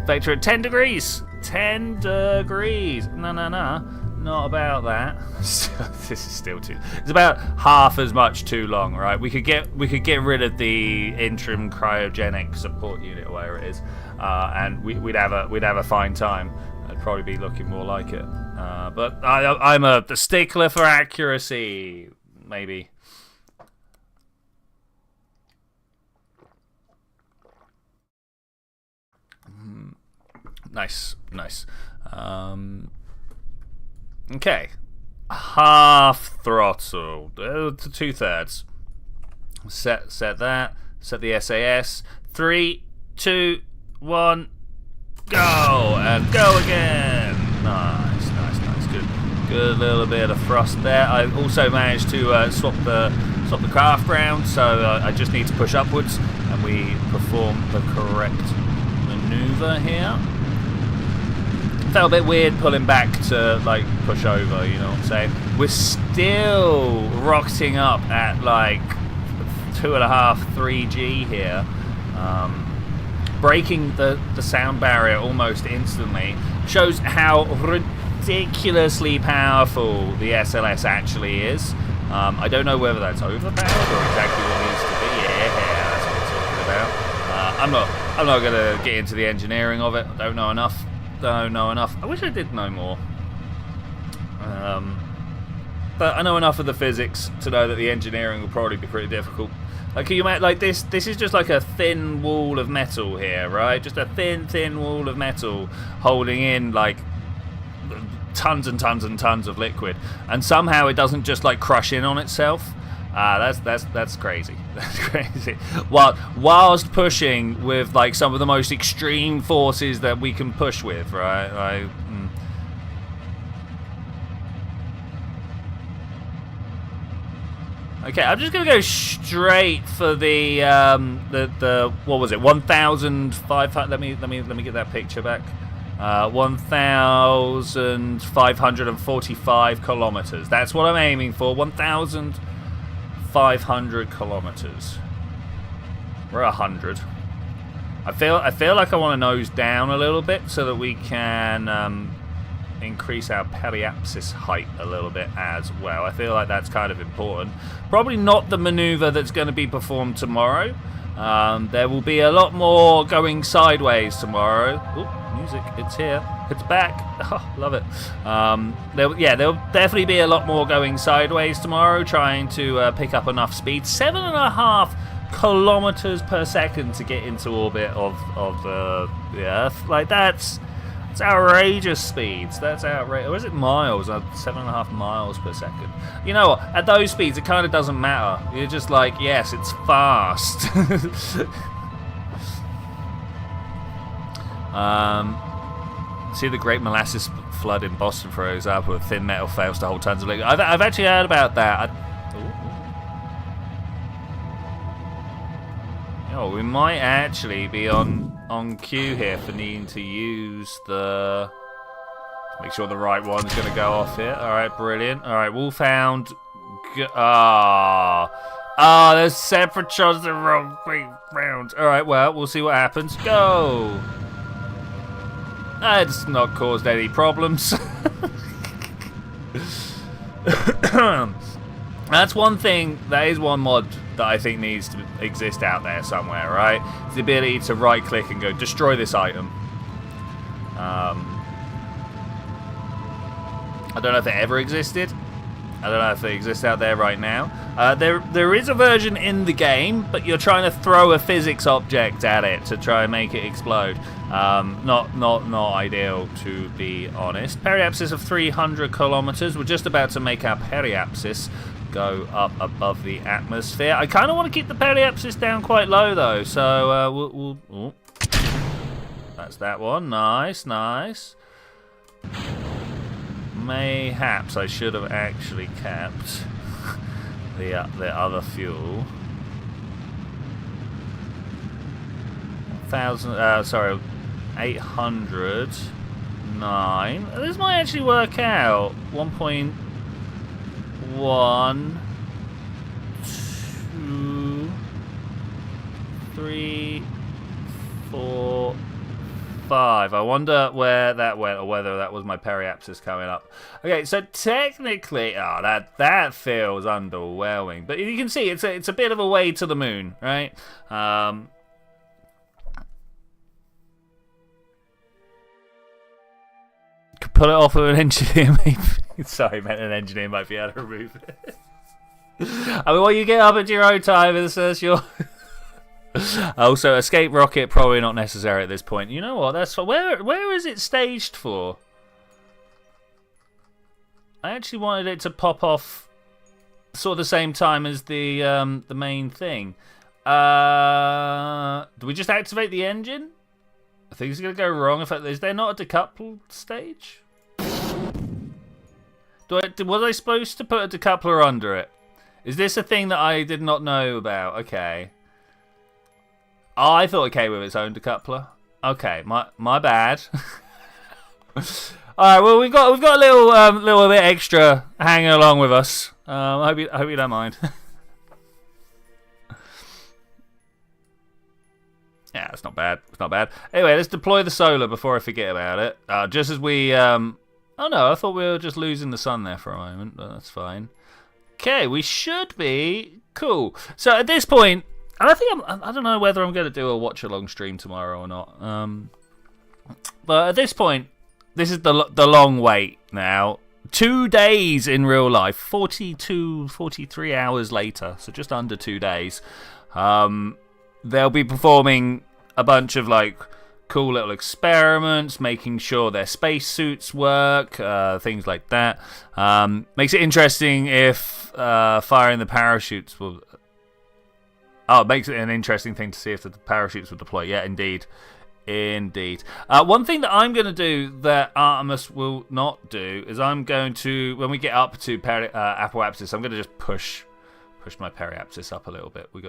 Vector at 10 degrees. 10 degrees. No. Not about that. This is still too... It's about half as much too long, right? We could get rid of the interim cryogenic support unit, or whatever it is, and we'd have a fine time. I'd probably be looking more like it. But I'm a stickler for accuracy, maybe. Nice. Okay, half throttle to 2/3. Set that. Set the SAS. 3, 2, 1, go and go again. Nice. Good little bit of thrust there. I also managed to swap the craft round, so I just need to push upwards, and we perform the correct maneuver here. Felt a bit weird pulling back to like push over, you know what I'm saying? We're still rocketing up at like 2.5, 3G here, breaking the sound barrier almost instantly. Shows how ridiculously powerful the SLS actually is. I don't know whether that's overpowered or exactly what needs to be. Yeah, that's what we're talking about. I'm not gonna get into the engineering of it. I don't know enough. I wish I did know more. But I know enough of the physics to know that the engineering will probably be pretty difficult. Like, can you imagine, like this is just like a thin wall of metal here, right? Just a thin wall of metal holding in like tons and tons and tons of liquid, and somehow it doesn't just like crush in on itself. That's crazy. That's crazy. Whilst pushing with like some of the most extreme forces that we can push with, right? Okay, I'm just gonna go straight for the what was it? 1,500. Let me get that picture back. 1,545 kilometers. That's what I'm aiming for. 1,500 kilometers. We're 100. I feel like I want to nose down a little bit so that we can increase our periapsis height a little bit as well. I feel like that's kind of important. Probably not the maneuver that's going to be performed tomorrow. There will be a lot more going sideways tomorrow. Ooh, music, it's here. It's back. Oh, love it. There'll definitely be a lot more going sideways tomorrow, trying to pick up enough speed. 7.5 kilometers per second to get into orbit of the Earth. Like, that's outrageous speeds. That's outrageous. Or is it miles? 7.5 miles per second. You know what? At those speeds, it kind of doesn't matter. You're just like, yes, it's fast. See the Great Molasses Flood in Boston, for example, with thin metal fails to hold tons of liquid. I've actually heard about that. We might actually be on cue here for needing to use the... Make sure the right one's going to go off here. All right, brilliant. All right, Wolfhound. There's separate shots the wrong way round. All right, well, we'll see what happens. Go. It's not caused any problems. That's one thing. That is one mod that I think needs to exist out there somewhere, right? It's the ability to right-click and go, destroy this item. I don't know if it ever existed. I don't know if it exists out there right now. There is a version in the game, but you're trying to throw a physics object at it to try and make it explode. Not ideal, to be honest. Periapsis of 300 kilometers. We're just about to make our periapsis go up above the atmosphere. I kind of want to keep the periapsis down quite low, though. So we'll that's that one. Nice. Mayhaps I should have actually kept the other fuel. 809. This might actually work out. 1.1, 2, 3, 4, 5. I wonder where that went, or whether that was my periapsis coming up. Okay, so technically, that feels underwhelming. But you can see it's a bit of a way to the moon, right? Could pull it off with an engineer, maybe. Sorry, meant an engineer might be able to remove it. I mean, well, you get up at your own time and says you're. Also, escape rocket probably not necessary at this point. You know what? That's where is it staged for? I actually wanted it to pop off sort of the same time as the main thing. Do we just activate the engine? I think it's gonna go wrong. Is there not a decouple stage? Was I supposed to put a decoupler under it? Is this a thing that I did not know about? Okay. Oh, I thought it came with its own decoupler. Okay, my bad. All right, well we've got a little bit extra hanging along with us. I hope you don't mind. Yeah, it's not bad. It's not bad. Anyway, let's deploy the solar before I forget about it. Just as we oh no, I thought we were just losing the sun there for a moment, but that's fine. Okay, we should be cool. So at this point. And I don't know whether I'm going to do a watch-along stream tomorrow or not. But at this point, this is the long wait now. 2 days in real life, 43 hours later, so just under 2 days. They'll be performing a bunch of like cool little experiments, making sure their spacesuits work, things like that. Makes it interesting if firing the parachutes will... Oh, it makes it an interesting thing to see if the parachutes will deploy. Yeah, indeed. Indeed. One thing that I'm going to do that Artemis will not do is I'm going to, when we get up to apoapsis, I'm going to just push my periapsis up a little bit. We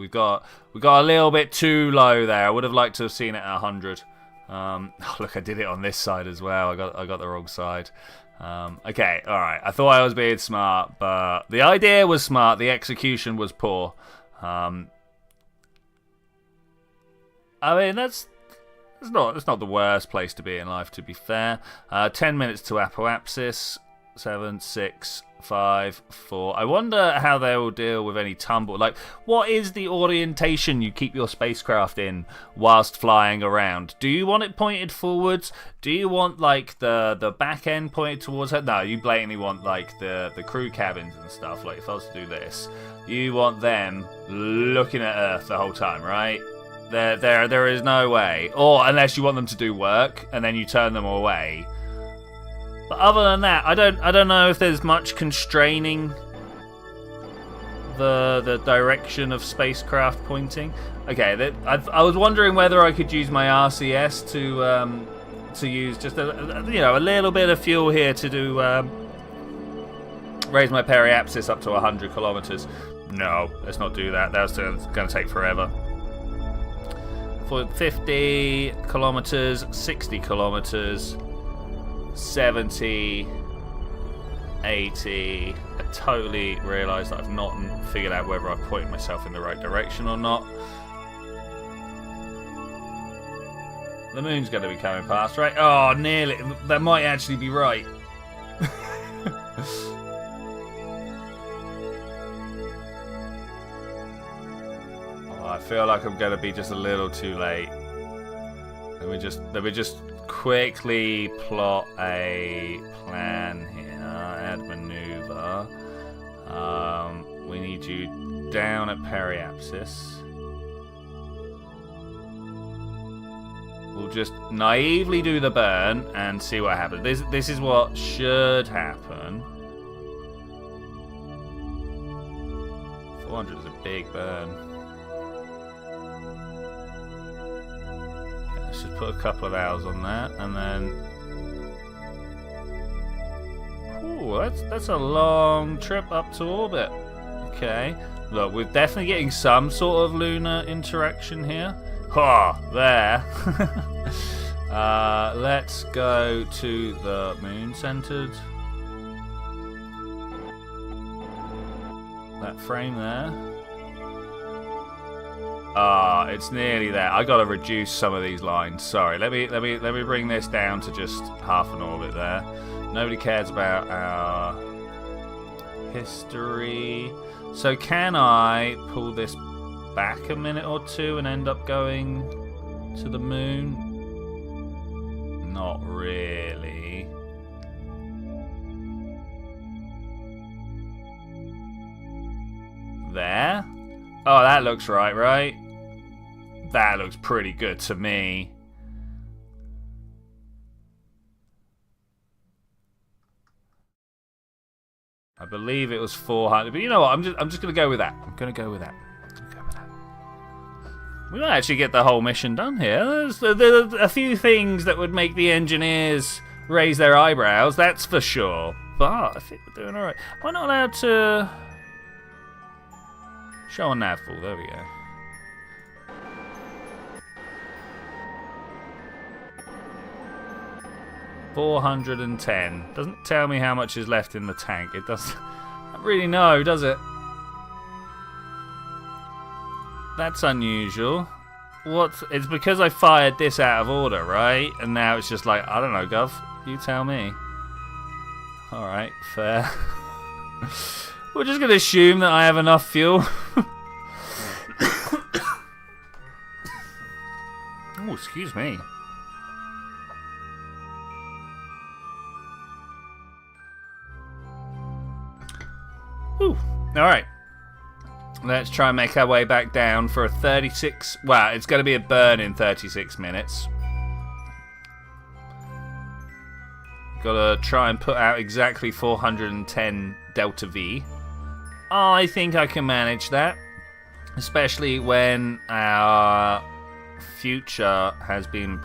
got a little bit too low there. I would have liked to have seen it at 100. Look, I did it on this side as well. I got the wrong side. Okay, all right. I thought I was being smart, but the idea was smart. The execution was poor. I mean, it's not the worst place to be in life, to be fair. 10 minutes to apoapsis. 7, 6, 5, 4. I wonder how they will deal with any tumble. Like, what is the orientation you keep your spacecraft in whilst flying around? Do you want it pointed forwards? Do you want, like, the back end pointed towards her? No, you blatantly want, like, the crew cabins and stuff. Like, if I was to do this, you want them looking at Earth the whole time, right? There is no way. Or unless you want them to do work and then you turn them away. But other than that, I don't know if there's much constraining the direction of spacecraft pointing. Okay, I was wondering whether I could use my RCS to use just a little bit of fuel here to do raise my periapsis up to 100 kilometers. No, let's not do that. That's going to take forever. For 50 kilometers, 60 kilometers. 70, 80. I totally realised that I've not figured out whether I've pointed myself in the right direction or not. The moon's going to be coming past, right? Oh, nearly. That might actually be right. Oh, I feel like I'm going to be just a little too late. Let me just quickly plot a plan here. Add maneuver. We need you down at periapsis. We'll just naively do the burn and see what happens. This is what should happen. 400 is a big burn. Let's just put a couple of hours on that, and then... Ooh, that's a long trip up to orbit. Okay. Look, we're definitely getting some sort of lunar interaction here. Ha! There. Let's go to the moon-centered. That frame there. It's nearly there. I gotta reduce some of these lines. Sorry. Let me bring this down to just half an orbit there. Nobody cares about our history. So can I pull this back a minute or two and end up going to the moon? Not really. There? Oh, that looks right? That looks pretty good to me. I believe it was 400, but you know what? I'm just gonna go with that. I'm gonna go with that. We might actually get the whole mission done here. There's a few things that would make the engineers raise their eyebrows, that's for sure. But I think we're doing all right. Am I not allowed to show on navful? There we go. $410. Doesn't tell me how much is left in the tank. It doesn't really know, does it? That's unusual. What? It's because I fired this out of order, right? And now it's just like, I don't know, Gov. You tell me. Alright, fair. We're just going to assume that I have enough fuel. Oh, excuse me. Ooh, alright. Let's try and make our way back down for a 36... Well, it's going to be a burn in 36 minutes. Gotta try and put out exactly 410 delta V. I think I can manage that. Especially when our future has been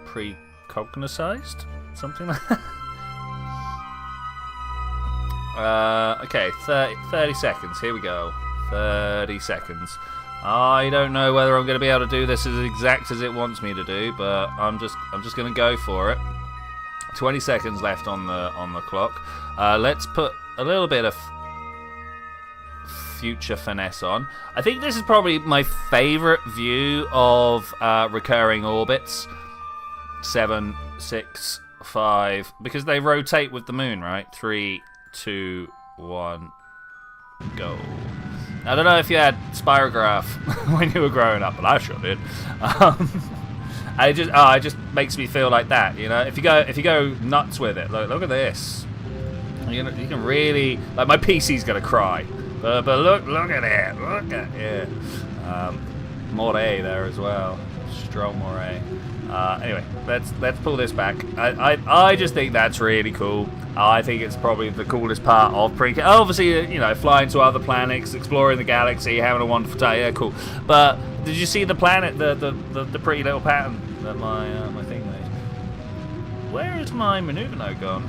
pre-cognized? Something like that? Okay, 30 seconds. Here we go. 30 seconds. I don't know whether I'm going to be able to do this as exact as it wants me to do, but I'm just going to go for it. 20 seconds left on the clock. Let's put a little bit of future finesse on. I think this is probably my favorite view of recurring orbits. 7, 6, 5, because they rotate with the moon, right? 3, 2, 1, go. I don't know if you had spirograph when you were growing up, but I sure did. It just makes me feel like that, you know. If you go nuts with it, look at this. You can really, like, my PC's gonna cry, but look at it, Moray there as well, strong Moray. Anyway, let's pull this back. I just think that's really cool. I think it's probably the coolest part of pre. Obviously, you know, flying to other planets, exploring the galaxy, having a wonderful time. Yeah, cool. But did you see the planet, the pretty little pattern that my thing made? Where is my maneuver node gone?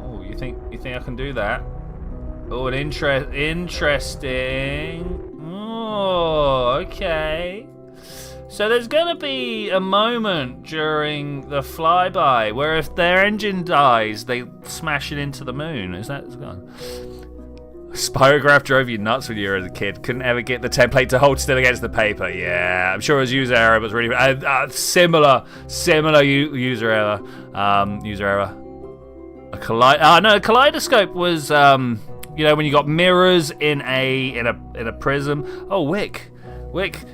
Oh, you think I can do that? Oh, an interesting. Oh, okay. So there's going to be a moment during the flyby where if their engine dies, they smash it into the moon. Is that gone? Spirograph drove you nuts when you were a kid. Couldn't ever get the template to hold still against the paper. Yeah, I'm sure it was user error, but it was really similar user error. A kaleidoscope was you know, when you got mirrors in a prism. Oh, Wick,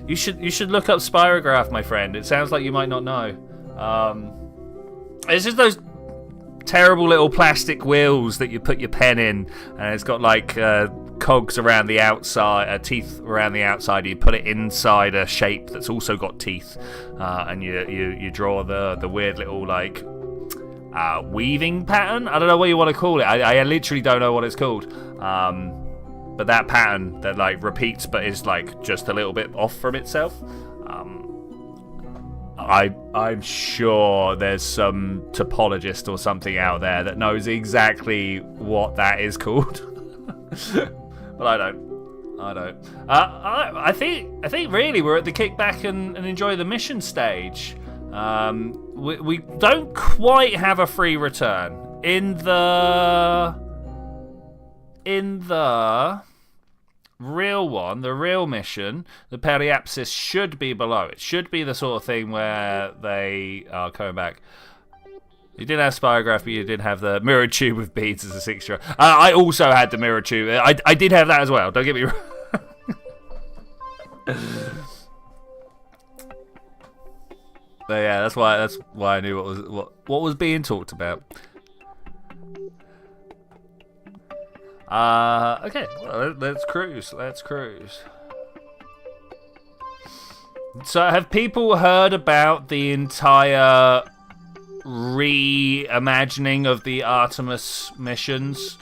you should look up spirograph, my friend. It sounds like you might not know. It's just those terrible little plastic wheels that you put your pen in, and it's got like cogs around the outside, teeth around the outside. You put it inside a shape that's also got teeth, and you draw the weird little like weaving pattern. I don't know what you want to call it. I literally don't know what it's called. But that pattern that like repeats but is like just a little bit off from itself. I'm sure there's some topologist or something out there that knows exactly what that is called. But I don't. I think really we're at the kickback and enjoy the mission stage. We don't quite have a free return in the real one, the real mission. The periapsis should be below. It should be the sort of thing where they are coming back. You didn't have spirograph, but you did have the mirror tube with beads as a 6-year-old. I also had the mirror tube. I did have that as well. Don't get me wrong. But yeah, that's why I knew what was being talked about. Okay, well, let's cruise. So, have people heard about the entire reimagining of the Artemis missions?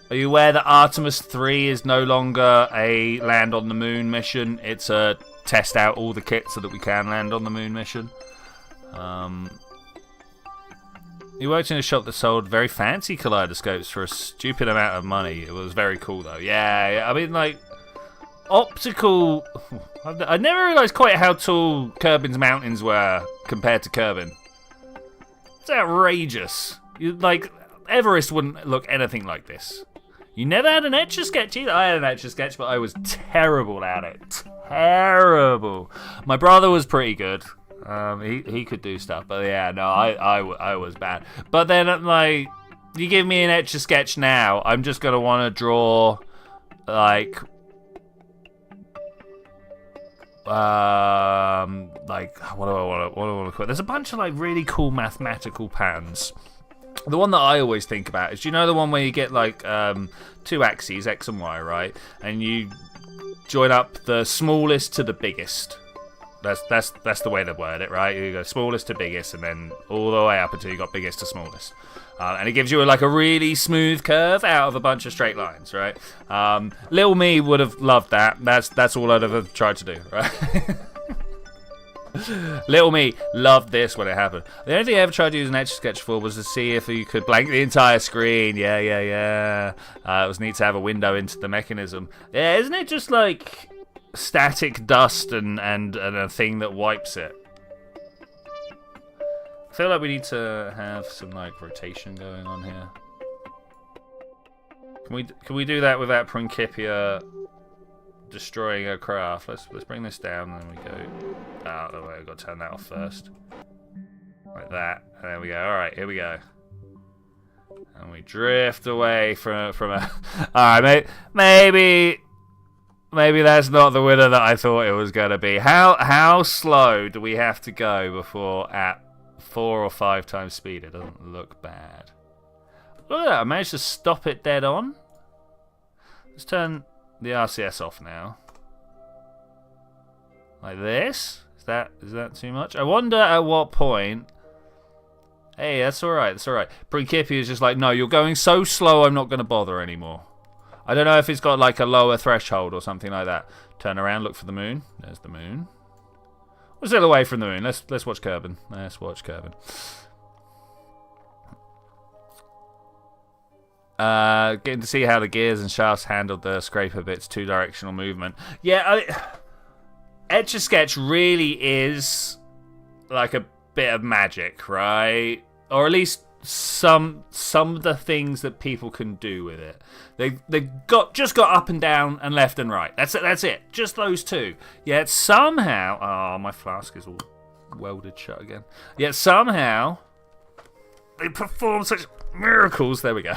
Are you aware that Artemis 3 is no longer a land on the moon mission? It's a test out all the kit so that we can land on the moon mission. He worked in a shop that sold very fancy kaleidoscopes for a stupid amount of money. It was very cool, though. Yeah, I mean, like, optical... I never realised quite how tall Kerbin's mountains were compared to Kerbin. It's outrageous. Like, Everest wouldn't look anything like this. You never had an Etch-a-Sketch either. I had an Etch-a-Sketch, but I was terrible at it. Terrible. My brother was pretty good. He could do stuff, but yeah, no, I was bad. But then, like, you give me an Etch-a-Sketch now, I'm just gonna want to draw, like, what do I want to call it? There's a bunch of like really cool mathematical patterns. The one that I always think about is, you know, the one where you get like 2 axes, X and Y, right? And you join up the smallest to the biggest. That's the way they word it, right? You go smallest to biggest, and then all the way up until you got biggest to smallest. And it gives you like a really smooth curve out of a bunch of straight lines, right? Little me would have loved that. That's all I'd have tried to do, right? Little me loved this when it happened. The only thing I ever tried to use an Etch-a-Sketch for was to see if you could blank the entire screen. Yeah. It was neat to have a window into the mechanism. Yeah, isn't it just like static dust and a thing that wipes it? I feel like we need to have some like rotation going on here. Can we do that without Principia destroying her craft? Let's bring this down, and then we go out of the way. I've got to turn that off first, like that, and there we go. All right, here we go, and we drift away from a. All right, maybe that's not the winner that I thought it was gonna be. How slow do we have to go before at 4 or 5 times speed it doesn't look bad? Look at that! I managed to stop it dead on. Let's turn the RCS off now. Like this? Is that too much? I wonder at what point. Hey, that's alright, that's alright. Principia is just like, no, you're going so slow I'm not gonna bother anymore. I don't know if it's got like a lower threshold or something like that. Turn around, look for the moon. There's the moon. We're still away from the moon. Let's watch Kerbin. Let's watch Kerbin. Getting to see how the gears and shafts handled the scraper bits, 2-directional movement. Yeah, Etch-a-Sketch really is like a bit of magic, right? Or at least some of the things that people can do with it. They just got up and down and left and right. That's it. Just those two. Yet somehow, oh, my flask is all welded shut again. Yet somehow they perform such miracles. There we go.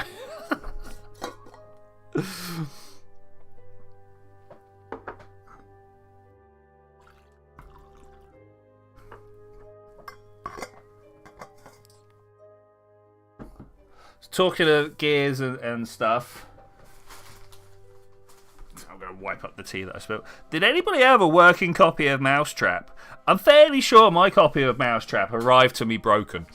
Talking of gears and stuff, I'm going to wipe up the tea that I spilled. Did anybody have a working copy of Mousetrap? I'm fairly sure my copy of Mousetrap arrived to me broken.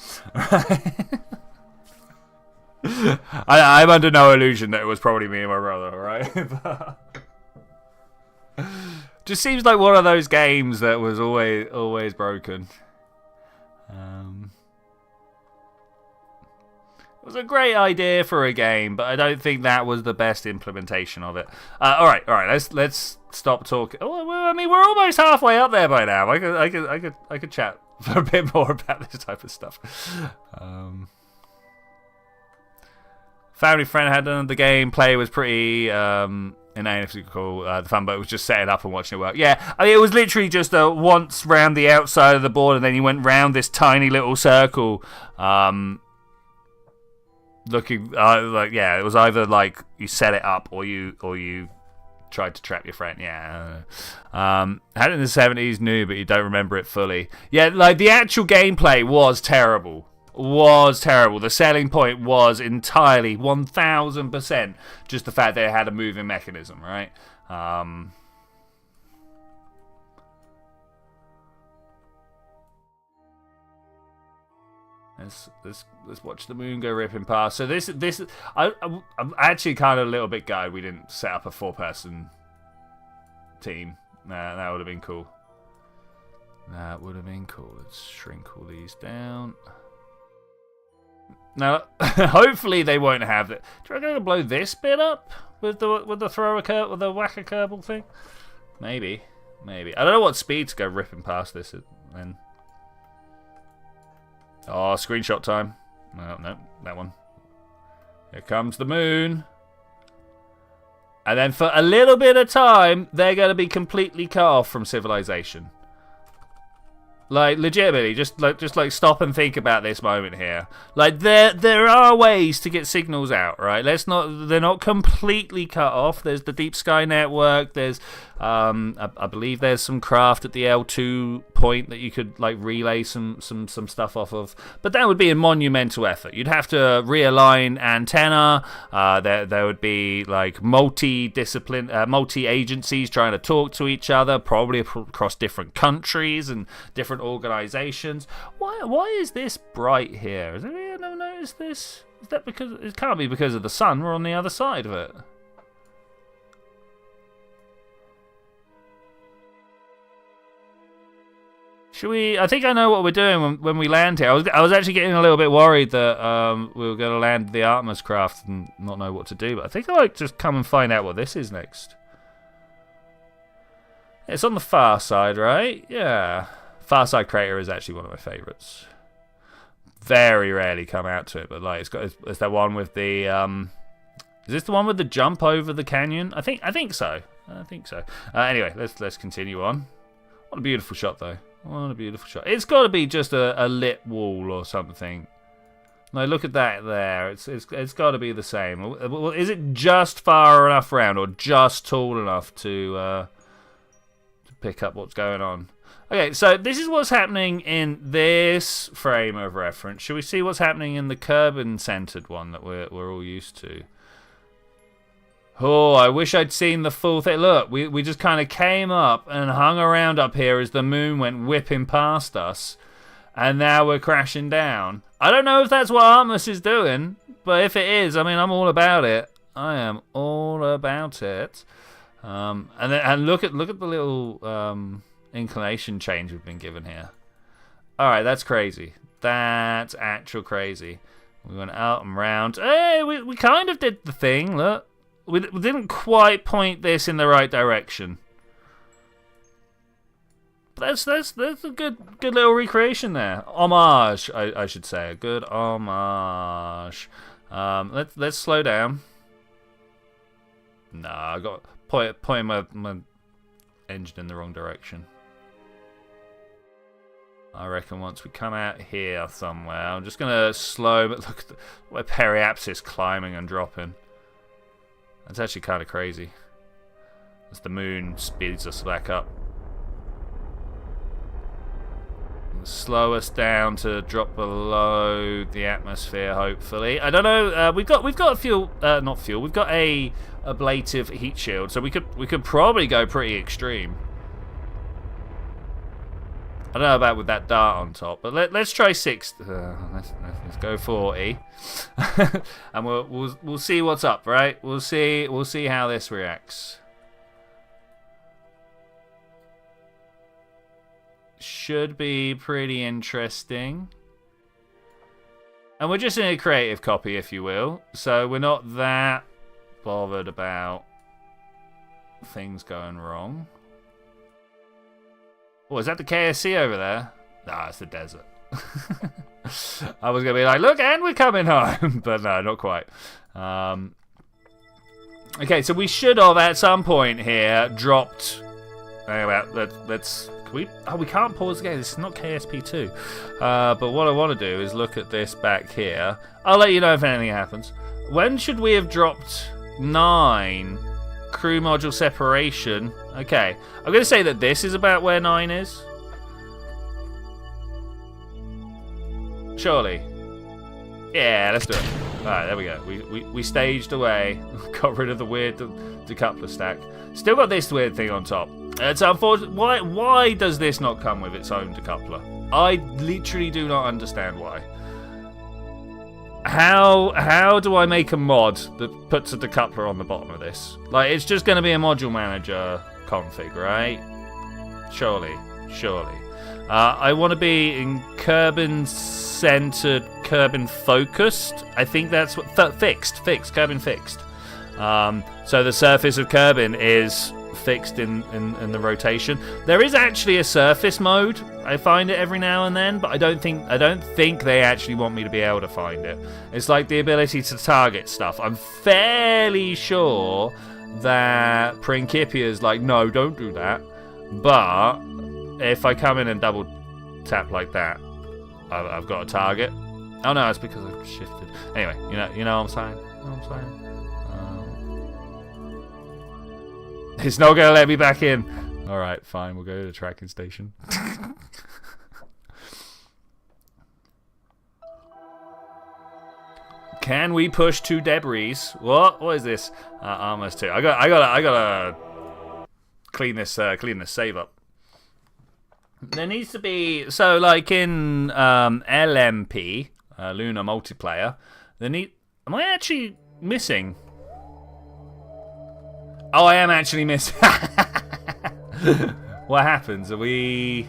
I'm under no illusion that it was probably me and my brother, right? Just seems like one of those games that was always broken. It was a great idea for a game, but I don't think that was the best implementation of it. All right. Let's stop talking. Oh, I mean, we're almost halfway up there by now. I could chat for a bit more about this type of stuff. Family friend had done the gameplay was pretty analytical. The fun, but it was just setting up and watching it work. Yeah, I mean, it was literally just once round the outside of the board, and then you went round this tiny little circle. Looking like, yeah, it was either like you set it up or you tried to trap your friend. Yeah, had it in the 70s, new, but you don't remember it fully. Yeah, like the actual gameplay was terrible. The selling point was entirely 1000% just the fact that it had a moving mechanism, right? Let's watch the moon go ripping past. So I'm actually kind of a little bit gutted we didn't set up a 4-person team. Nah, that would have been cool. Let's shrink all these down. Now, hopefully they won't have it. Do you reckon I'll blow this bit up with the whacker Kerbal thing? Maybe. I don't know what speed to go ripping past this then. Oh, screenshot time. No, that one. Here comes the moon. And then for a little bit of time, they're going to be completely cut off from civilization. Like, legitimately, just like stop and think about this moment here. Like, there are ways to get signals out, right? They're not completely cut off. There's the Deep Sky Network. There's I believe there's some craft at the L2 point that you could like relay some stuff off of, but that would be a monumental effort. You'd have to realign antenna. There would be like multi-discipline, multi-agencies trying to talk to each other, probably across different countries and different organizations. Why is this bright here? Has anyone ever noticed this? Is that because it can't be because of the sun? We're on the other side of it. Should we? I think I know what we're doing when we land here. I was actually getting a little bit worried that we were going to land the Artemis craft and not know what to do. But I think I might just come and find out what this is next. It's on the far side, right? Yeah. Far side crater is actually one of my favourites. Very rarely come out to it, but like it's that one with the is this the one with the jump over the canyon? I think so. Anyway, let's continue on. What a beautiful shot though. What a beautiful shot. It's got to be just a lit wall or something. No, look at that there. It's got to be the same. Is it just far enough around or just tall enough to pick up what's going on? Okay, so this is what's happening in this frame of reference. Should we see what's happening in the Kerbin-centered one that we're all used to? Oh, I wish I'd seen the full thing. Look, we just kind of came up and hung around up here as the moon went whipping past us. And now we're crashing down. I don't know if that's what Artemis is doing, but if it is, I mean, I'm all about it. I am all about it. And look at the little inclination change we've been given here. Alright, that's crazy. That's actual crazy. We went out and round. Hey, we kind of did the thing, look. We didn't quite point this in the right direction. But that's a good little recreation there. Homage, I should say. A good homage. Let's slow down. Nah, I got pointing my engine in the wrong direction. I reckon once we come out here somewhere, I'm just gonna slow. But look at my periapsis climbing and dropping. That's actually kind of crazy. As the moon speeds us back up. Slow us down to drop below the atmosphere, hopefully. I don't know. We've got a fuel, not fuel. We've got a ablative heat shield, so we could probably go pretty extreme. I don't know about with that dart on top, but let's try 60. Let's go 40, and we'll see what's up, right? We'll see how this reacts. Should be pretty interesting. And we're just in a creative copy, if you will, so we're not that bothered about things going wrong. Oh, is that the KSC over there? Nah, it's the desert. I was going to be like, look, and we're coming home. But no, not quite. Okay, so we should have, at some point here, dropped... we can't pause again. This is not KSP 2. But what I want to do is look at this back here. I'll let you know if anything happens. When should we have dropped 9? Crew module separation. Okay, I'm going to say that this is about where 9 is. Surely. Yeah, let's do it. Alright, there we go. We staged away. Got rid of the weird decoupler stack. Still got this weird thing on top. It's unfortunate. Why does this not come with its own decoupler? I literally do not understand why. How do I make a mod that puts a decoupler on the bottom of this? Like, it's just going to be a module manager config, right? Surely. I want to be in Kerbin-centered, Kerbin-focused. I think that's what... Fixed, Kerbin fixed. So the surface of Kerbin is fixed in the rotation. There is actually a surface mode. I find it every now and then, but I don't think they actually want me to be able to find it. It's like the ability to target stuff. I'm fairly sure that Principia's like, no, don't do that. But if I come in and double tap like that, I've got a target. Oh no, it's because I've shifted. Anyway, you know what I'm saying? It's not going to let me back in. Alright, fine. We'll go to the tracking station. Can we push 2 debris? What? What is this? Almost 2. I gotta clean this save up. There needs to be, so like in LMP, Lunar Multiplayer, am I actually missing? Oh, I am actually missing. What happens? Are we...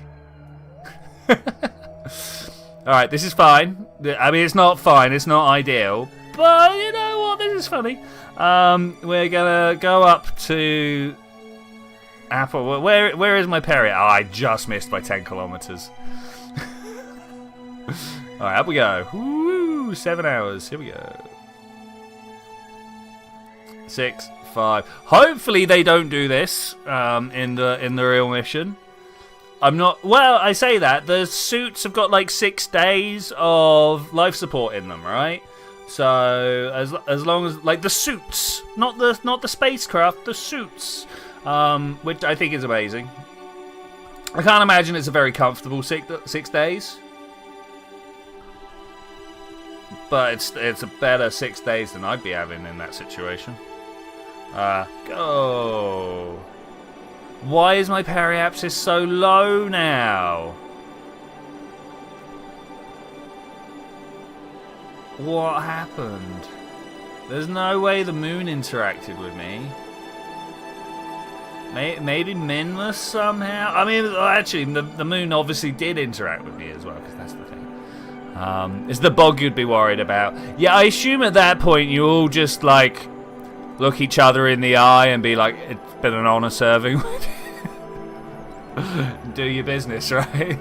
Alright, this is fine. I mean, it's not fine, it's not ideal, but you know what, this is funny. We're gonna go up to... Apple, where is my Perry? Oh, I just missed by 10 kilometers. Alright, up we go. Woo, 7 hours. Here we go. 6, 5. Hopefully they don't do this in the real mission. I'm not. Well, I say that the suits have got like 6 days of life support in them, right? So as long as like the suits, not the spacecraft, the suits. Which I think is amazing. I can't imagine it's a very comfortable 6 days, but it's a better 6 days than I'd be having in that situation. Go. Why is my periapsis so low now? What happened? There's no way the moon interacted with me. Maybe Minmus somehow? I mean, actually, the moon obviously did interact with me as well, because that's the thing. It's the bug you'd be worried about. Yeah, I assume at that point you all just, like, look each other in the eye and be like, it's been an honor serving with you. Do your business, right?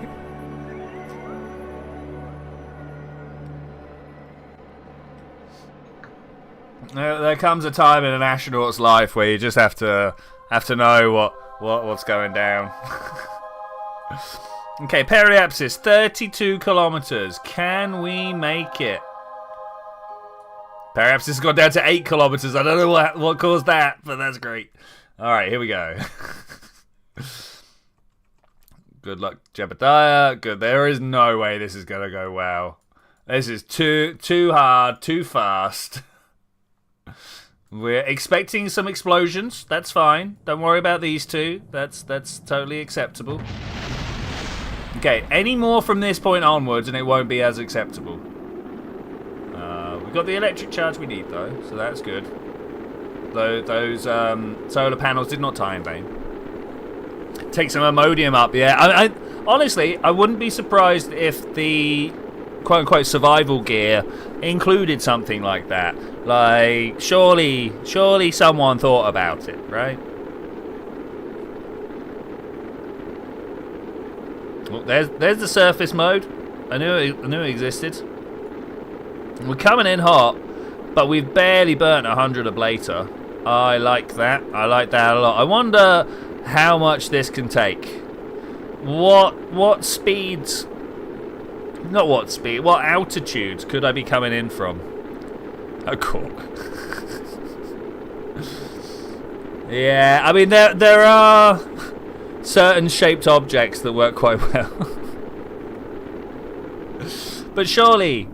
There comes a time in an astronaut's life where you just have to know what's going down. Okay, periapsis, 32 kilometers. Can we make it? Periapsis has gone down to 8 kilometers. I don't know what caused that, but that's great. All right, here we go. Good luck, Jebediah. Good. There is no way this is gonna go well. This is too hard, too fast. We're expecting some explosions. That's fine. Don't worry about these two. That's totally acceptable. Okay, any more from this point onwards and it won't be as acceptable. We've got the electric charge we need though, so that's good. Those solar panels did not tie in vain. Take some Imodium up, yeah. I honestly, I wouldn't be surprised if the quote-unquote survival gear included something like that. Like, surely someone thought about it, right? Well, there's the surface mode. I knew it existed. We're coming in hot, but we've barely burnt 100 ablator. I like that. I like that a lot. I wonder how much this can take. What speeds? Not what speed. What altitudes could I be coming in from? A cork. Yeah, I mean there are certain shaped objects that work quite well. But surely,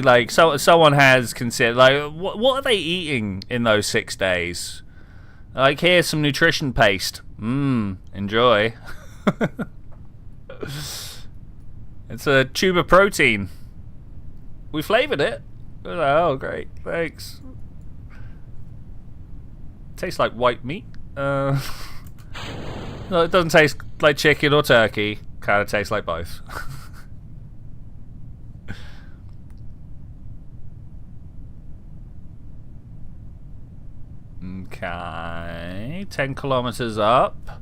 like someone has considered, like, what are they eating in those 6 days? Like, here's some nutrition paste. Enjoy. It's a tube of protein. We flavored it. Oh, great. Thanks. Tastes like white meat. No, it doesn't taste like chicken or turkey. Kind of tastes like both. Okay. 10 kilometers up.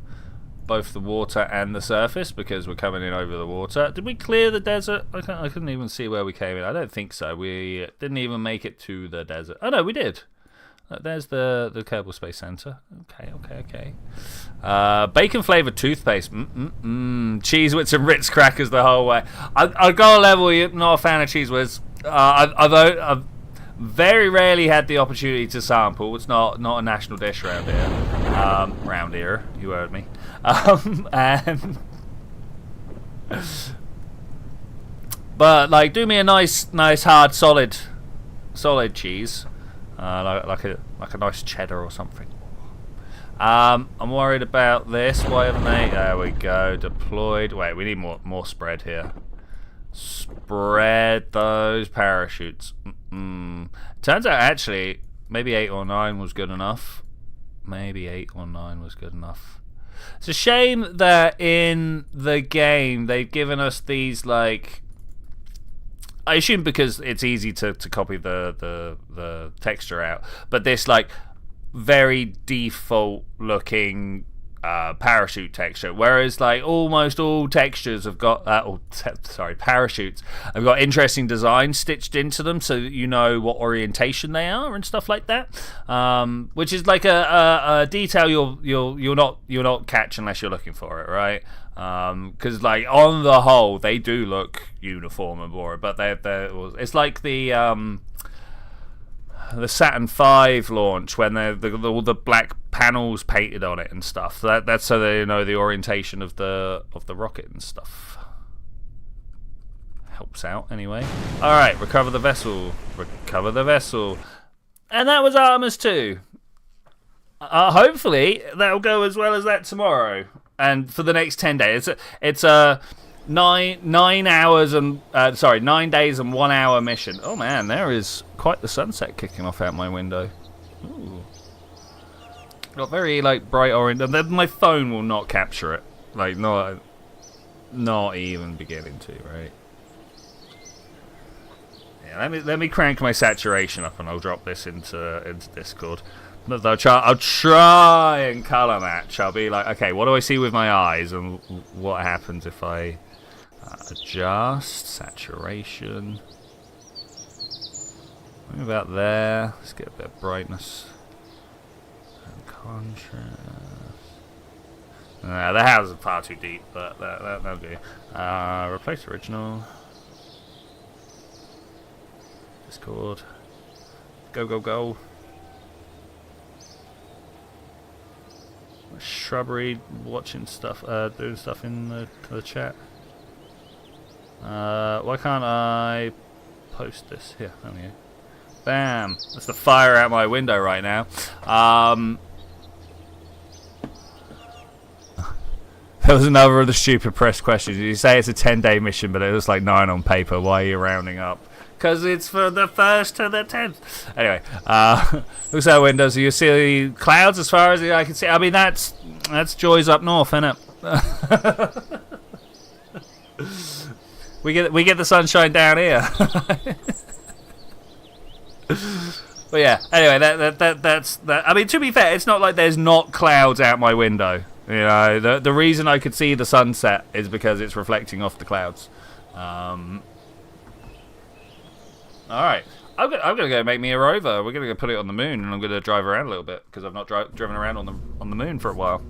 Both the water and the surface, because we're coming in over the water. Did we clear the desert? I couldn't even see where we came in. I don't think so. We didn't even make it to the desert. Oh no, we did. There's the Kerbal Space Center. Okay. Bacon flavored toothpaste. Cheese with some Ritz crackers the whole way. I've got a level. You're not a fan of cheese whiz. Very rarely had the opportunity to sample. It's not a national dish around here. Round here, you heard me. And but like, do me a nice hard solid cheese, like a nice cheddar or something. I'm worried about this. Why haven't they? There we go. Deployed. Wait, we need more spread here. Spread those parachutes. Turns out, actually, maybe 8 or 9 was good enough. Maybe 8 or 9 was good enough. It's a shame that in the game they've given us these, like, I assume because it's easy to copy the texture out, but this, like, very default looking parachute texture, whereas like almost all textures have got parachutes have got interesting designs stitched into them, so that you know what orientation they are and stuff like that, which is like a detail you'll not catch unless you're looking for it, right? Because like on the whole they do look uniform and boring, but it's like the Saturn V launch when all the black panels painted on it and stuff. That's so they know the orientation of the rocket and stuff. Helps out anyway. All right, recover the vessel. Recover the vessel. And that was Artemis 2. Hopefully that'll go as well as that tomorrow and for the next 10 days. It's a 9 days and 1 hour mission. Oh man, there is quite the sunset kicking off out my window. Ooh. Got very like bright orange, and then my phone will not capture it. Like not even beginning to, right? Yeah, let me crank my saturation up, and I'll drop this into Discord. But I'll try and color match. I'll be like, okay, what do I see with my eyes, and what happens if I adjust saturation? Maybe about there. Let's get a bit of brightness and contrast. The house is far too deep, but that'll do. Replace original. Discord. Go. Shrubbery watching stuff, doing stuff in the chat. Why can't I post this? Here, there we go. Bam! That's the fire out my window right now. There was another of the stupid press questions. You say it's a 10-day mission, but it looks like 9 on paper. Why are you rounding up? Because it's for the 1st to the 10th. Anyway, looks out windows. You see clouds as far as the eye can see. I mean, that's joys up north, isn't it? we get the sunshine down here. But yeah, anyway, that's that. I mean, to be fair, it's not like there's not clouds out my window. You know, the reason I could see the sunset is because it's reflecting off the clouds. All right, I'm gonna go make me a rover. We're gonna go put it on the moon, and I'm gonna drive around a little bit because I've not driven around on the moon for a while.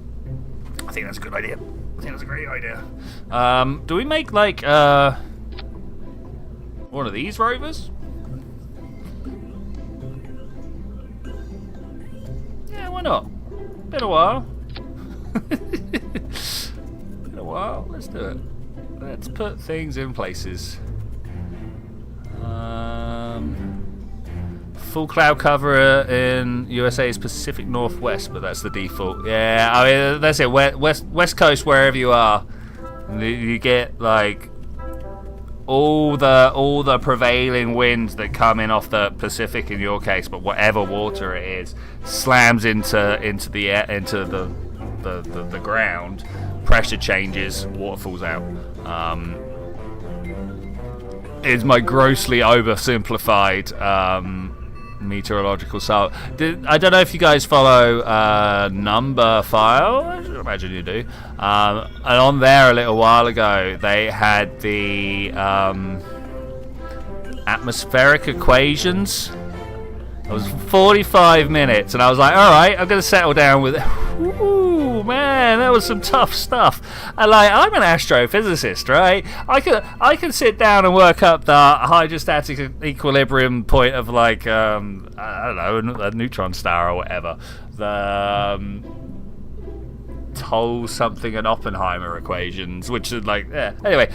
I think that's a good idea. I think that's a great idea. Do we make like one of these rovers? Yeah, why not? Been a while. Been a while. Let's do it. Let's put things in places. Full cloud cover in USA's Pacific Northwest, but that's the default. Yeah, I mean that's it. West Coast, wherever you are, you get like all the prevailing winds that come in off the Pacific in your case, but whatever water it is slams into the air, into the ground. Pressure changes, water falls out. Is my grossly oversimplified meteorological style. I don't know if you guys follow Numberphile. I should imagine you do. And on there a little while ago, they had the atmospheric equations. It was 45 minutes, and I was like, all right, I'm going to settle down with it. Ooh, man, that was some tough stuff. And like, I'm an astrophysicist, right? I can sit down and work up the hydrostatic equilibrium point of like, I don't know, a neutron star or whatever. The Toll something and Oppenheimer equations, which is like, yeah. Anyway,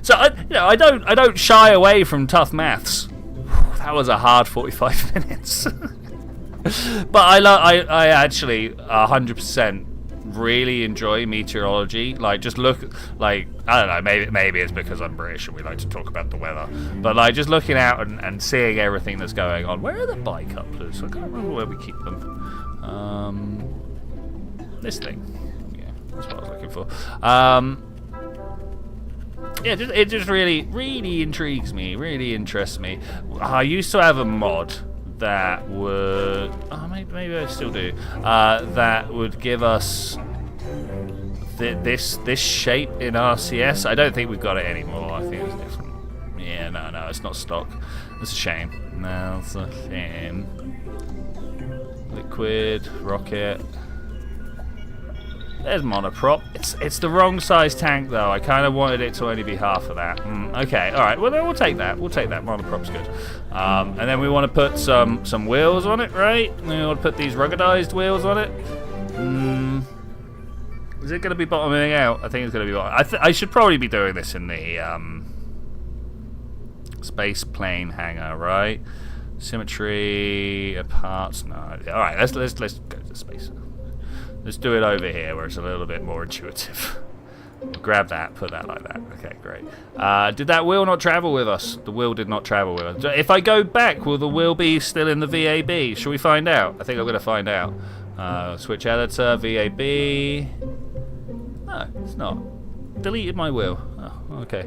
so I don't shy away from tough maths. That was a hard 45 minutes. But I actually 100% really enjoy meteorology. Like, just look, like, I don't know, maybe it's because I'm British and we like to talk about the weather. But like, just looking out and seeing everything that's going on. Where are the bike couplers? I can't remember where we keep them. This thing. Yeah, that's what I was looking for. Yeah, it just really intrigues me, really interests me. I used to have a mod that would, maybe I still do, that would give us this shape in RCS. I don't think we've got it anymore. I think it's different. Yeah, no, it's not stock. It's a shame. No, it's a shame. Liquid, rocket. There's monoprop. It's the wrong size tank though. I kind of wanted it to only be half of that. Okay, all right. Well, then we'll take that. We'll take that. Monoprop's good. And then we want to put some wheels on it, right? And we want to put these ruggedized wheels on it. Is it going to be bottoming out? I think it's going to be bottoming. I should probably be doing this in the space plane hangar, right? Symmetry, parts. No. All right. Let's go to space. Let's do it over here where it's a little bit more intuitive. Grab that, put that like that. Okay, great. Did that wheel not travel with us? The wheel did not travel with us. If I go back, will the wheel be still in the VAB? Shall we find out? I think I'm going to find out. Switch editor, VAB. No, it's not. Deleted my wheel. Oh, okay.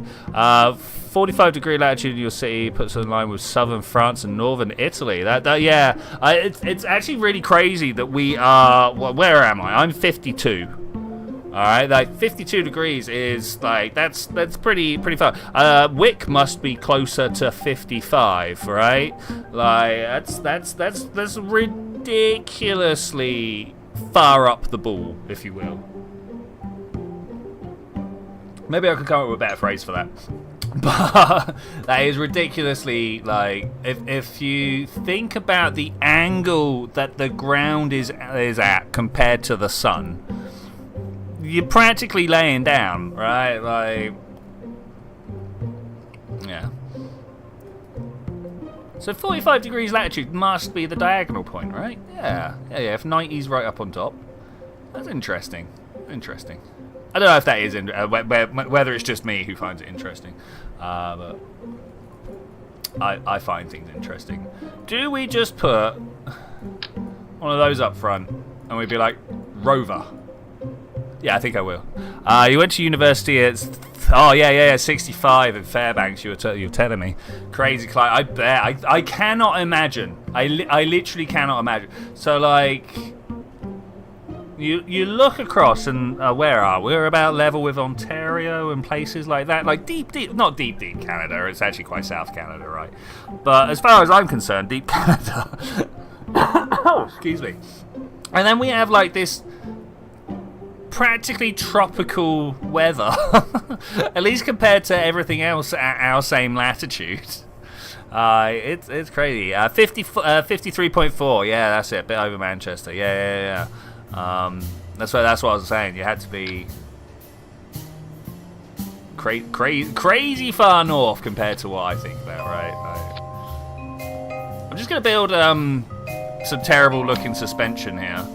45 degree latitude in your city puts us in line with southern France and northern Italy. Yeah. It's actually really crazy that we are. Well, where am I? I'm 52. All right, like 52 degrees is like that's pretty far. Wick must be closer to 55, right? Like that's ridiculously far up the ball, if you will. Maybe I could come up with a better phrase for that. But that is ridiculously, like, if you think about the angle that the ground is at compared to the sun, you're practically laying down, right? Like, yeah. So 45 degrees latitude must be the diagonal point, right? Yeah. If 90's right up on top. That's interesting. I don't know if that is whether it's just me who finds it interesting, but I find things interesting. Do we just put one of those up front and we'd be like, Rover? Yeah, I think I will. You went to university at 65 in Fairbanks. You were telling me, crazy climb. I bet. I cannot imagine. I literally cannot imagine. So like. You look across and where are we? We're about level with Ontario and places like that. Like not deep Canada. It's actually quite South Canada, right? But as far as I'm concerned, deep Canada. Oh, excuse me. And then we have like this practically tropical weather, at least compared to everything else at our same latitude. It's crazy. 53.4. Yeah, that's it. A bit over Manchester. Yeah. That's what I was saying. You had to be crazy far north compared to what I think about, right? I'm just gonna build some terrible looking suspension here.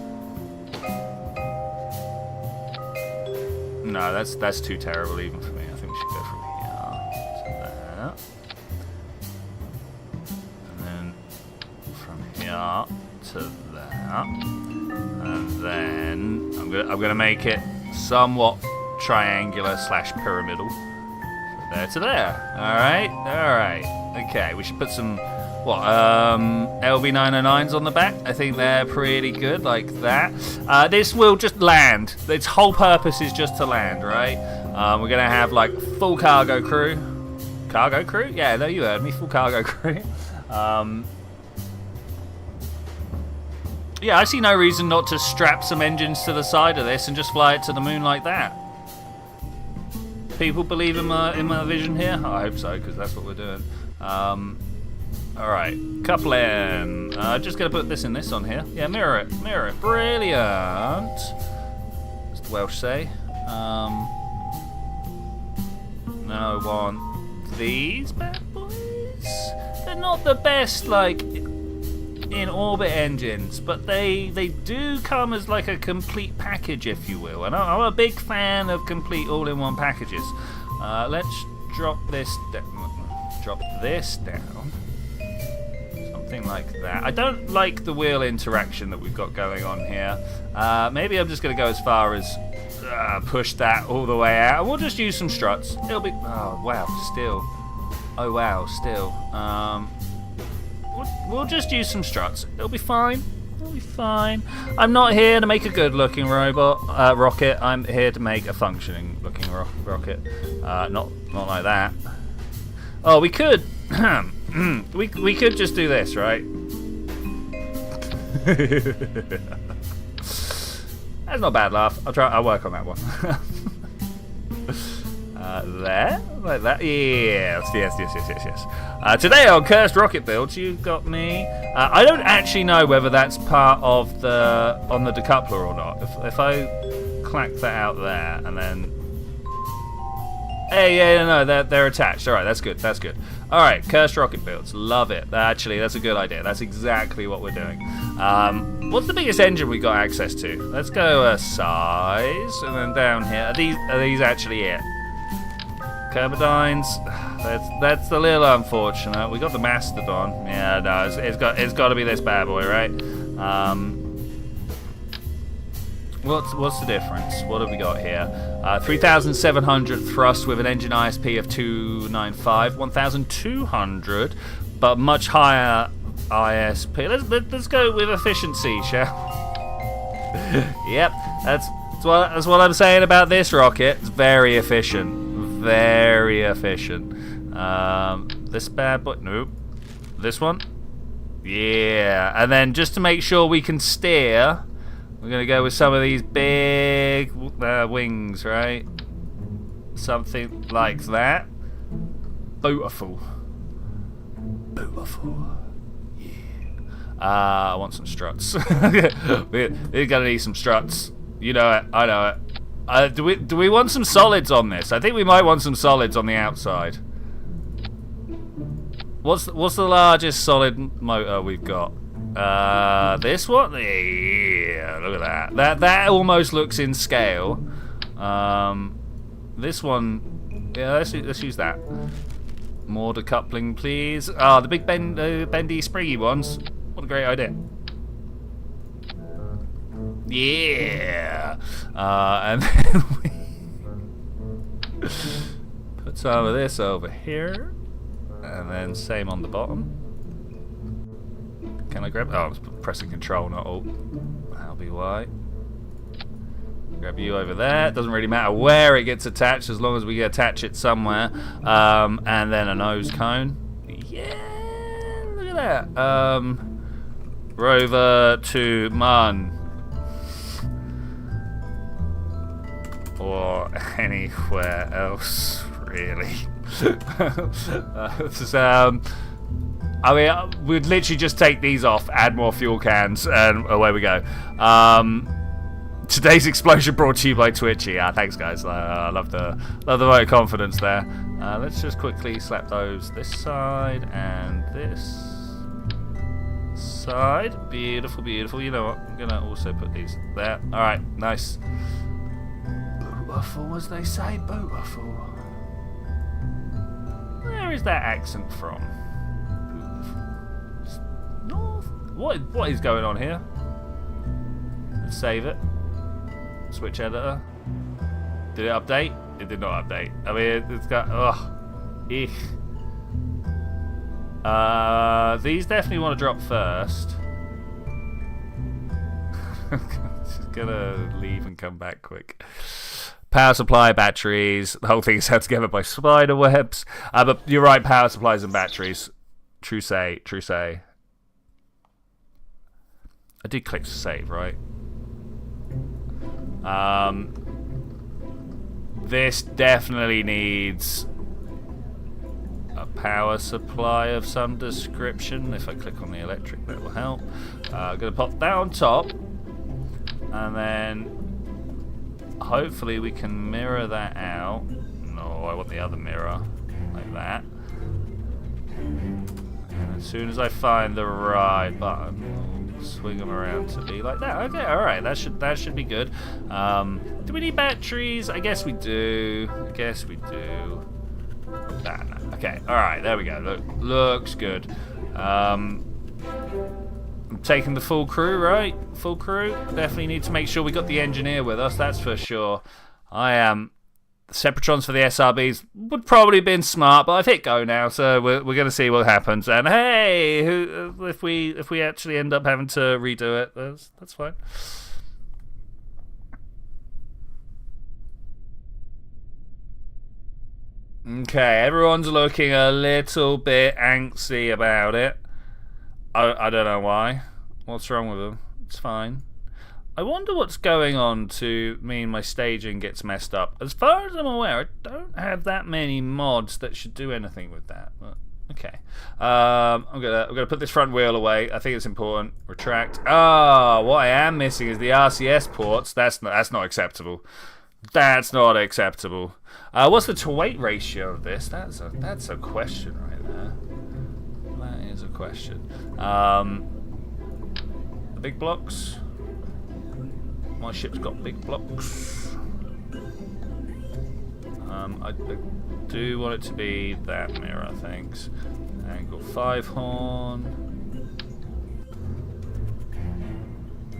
No, that's too terrible even for me. I think we should go from here to there, and then from here to there. And then I'm gonna make it somewhat triangular / pyramidal. From there to there. All right. Okay, we should put some LB909s on the back. I think they're pretty good, like that. This will just land. Its whole purpose is just to land, right? We're gonna have like full cargo crew. Cargo crew? Yeah, no, you heard me. Full cargo crew. Yeah, I see no reason not to strap some engines to the side of this and just fly it to the moon like that. People believe in my vision here? I hope so, because that's what we're doing. Alright, coupling. Just going to put this and this on here. Yeah, mirror it, mirror it. Brilliant. As the Welsh say. Now I want these bad boys. They're not the best, like, in orbit engines, but they do come as like a complete package, if you will. And I'm a big fan of complete all-in-one packages. Let's drop this down. Something like that. I don't like the wheel interaction that we've got going on here. Maybe I'm just going to go as far as push that all the way out. And we'll just use some struts. It'll be... Oh, wow, still. Oh, wow, still. We'll just use some struts. It'll be fine. It'll be fine. I'm not here to make a good-looking rocket. I'm here to make a functioning-looking rocket. Not like that. Oh, we could... we could just do this, right? That's not a bad laugh. I'll work on that one. There, like that. Yes. Today on Cursed Rocket Builds, you've got me. I don't actually know whether that's part of the decoupler or not. If I clack that out there and then, hey, yeah, no, they're attached. All right, that's good. That's good. All right, Cursed Rocket Builds, love it. Actually, that's a good idea. That's exactly what we're doing. What's the biggest engine we got access to? Let's go size, and then down here. Are these actually it? Carbidines, that's a little unfortunate. We got the Mastodon. Yeah, no, it's got to be this bad boy, right? What's the difference? What have we got here? 3,700 thrust with an engine ISP of 295, 1,200, but much higher ISP. Let's go with efficiency, shall we? Yep, that's what I'm saying about this rocket. It's very efficient. Very efficient. This bad boy. Nope. This one. Yeah. And then just to make sure we can steer, we're going to go with some of these big wings, right? Something like that. Beautiful. Beautiful. Yeah. I want some struts. We're going to need some struts. You know it. I know it. Do we want some solids on this? I think we might want some solids on the outside. What's the largest solid motor we've got? This one? Yeah, look at that. That almost looks in scale. This one, yeah, let's use that. More decoupling, please. Ah, the big bendy, springy ones. What a great idea. Yeah. And then we put some of this over here, and then same on the bottom. Can I grab? Oh, I was pressing Control, not Alt. That'll be why. Grab you over there. It doesn't really matter where it gets attached as long as we attach it somewhere. And then a nose cone. Yeah, look at that. Rover to Mun. Or anywhere else, really. I mean, we'd literally just take these off, add more fuel cans, and away we go. Today's explosion brought to you by Twitchi. Thanks, guys. I love the vote of confidence there. Let's just quickly slap those this side and this side. Beautiful, beautiful. You know what? I'm gonna also put these there. All right, nice. Beautiful, as they say. Beautiful. Where is that accent from? North. What is going on here? Let's save it. Switch editor. Did it update? It did not update. I mean, it's got eek. These definitely want to drop first. Just gonna leave and come back quick. Power supply, batteries. The whole thing is held together by spider webs. But you're right, power supplies and batteries. True say, true say. I did click to save, right? This definitely needs a power supply of some description. If I click on the electric, that will help. I'm going to pop that on top, and then hopefully we can mirror that out. No, I want the other mirror, like that. And as soon as I find the right button, we'll swing them around to be like that. Okay, all right, that should be good. Do we need batteries? I guess we do. Nah. Okay, all right, there we go. Looks good. I'm taking the full crew, right? Full crew. Definitely need to make sure we got the engineer with us. That's for sure. I am. The Separatrons for the SRBs would probably have been smart, but I've hit go now, so we're going to see what happens. And hey, if we actually end up having to redo it, that's fine. Okay, everyone's looking a little bit angsty about it. I don't know why. What's wrong with them? It's fine. I wonder what's going on to mean my staging gets messed up. As far as I'm aware, I don't have that many mods that should do anything with that. But okay. I'm gonna put this front wheel away. I think it's important. Retract. Ah, what I am missing is the RCS ports. That's not acceptable. That's not acceptable. What's the to weight ratio of this? That's a question right there. That is a question. The big blocks. My ship's got big blocks. I do want it to be that mirror, thanks. Angle 5 horn.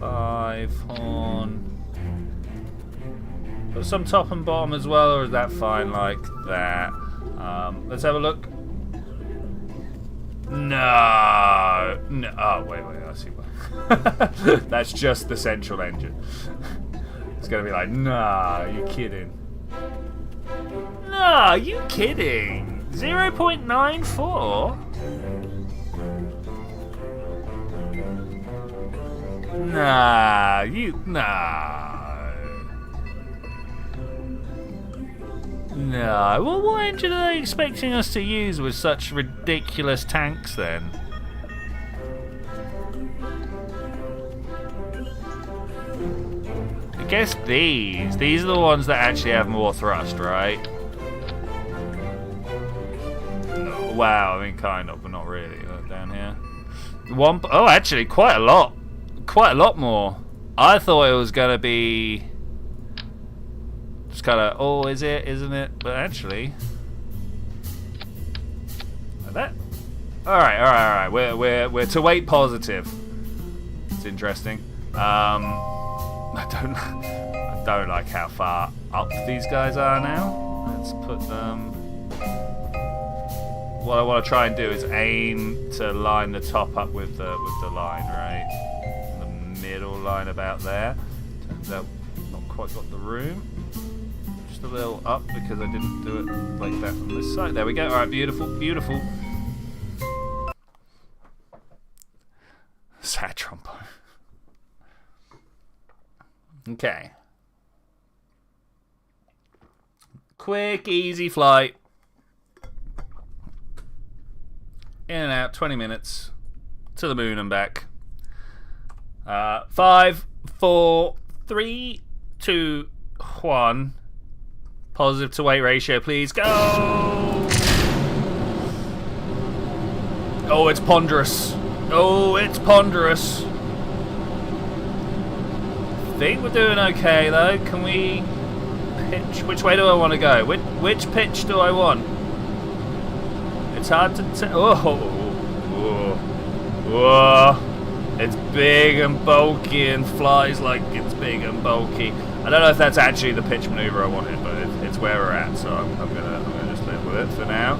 5 horn. But some top and bottom as well, or is that fine like that? Let's have a look. No. Oh, wait, I see why. That's just the central engine. It's gonna be like, nah, you kidding? Nah, you kidding? 0.94? Nah. No. Well, what engine are they expecting us to use with such ridiculous tanks then? I guess these are the ones that actually have more thrust, right? No, wow, I mean kind of, but not really. Down here. Oh, actually, quite a lot more. I thought it was gonna be just kind of, oh, is it? Isn't it? But actually, like that. All right. We're to weight positive. It's interesting. I don't like how far up these guys are now. Let's put them. What I want to try and do is aim to line the top up with the line, right? The middle line about there. Turns out not quite got the room. Just a little up because I didn't do it like that on this side. There we go. All right, beautiful. Sad trombone. Okay. Quick, easy flight. In and out, 20 minutes to the moon and back. 5, 4, 3, 2, 1. Positive to weight ratio, please. Go! Oh, it's ponderous. I think we're doing okay though. Can we pitch? Which way do I want to go? Which pitch do I want? It's hard to tell. Whoa. It's big and bulky and flies like it's big and bulky. I don't know if that's actually the pitch maneuver I wanted, but it's where we're at, so I'm gonna just live with it for now.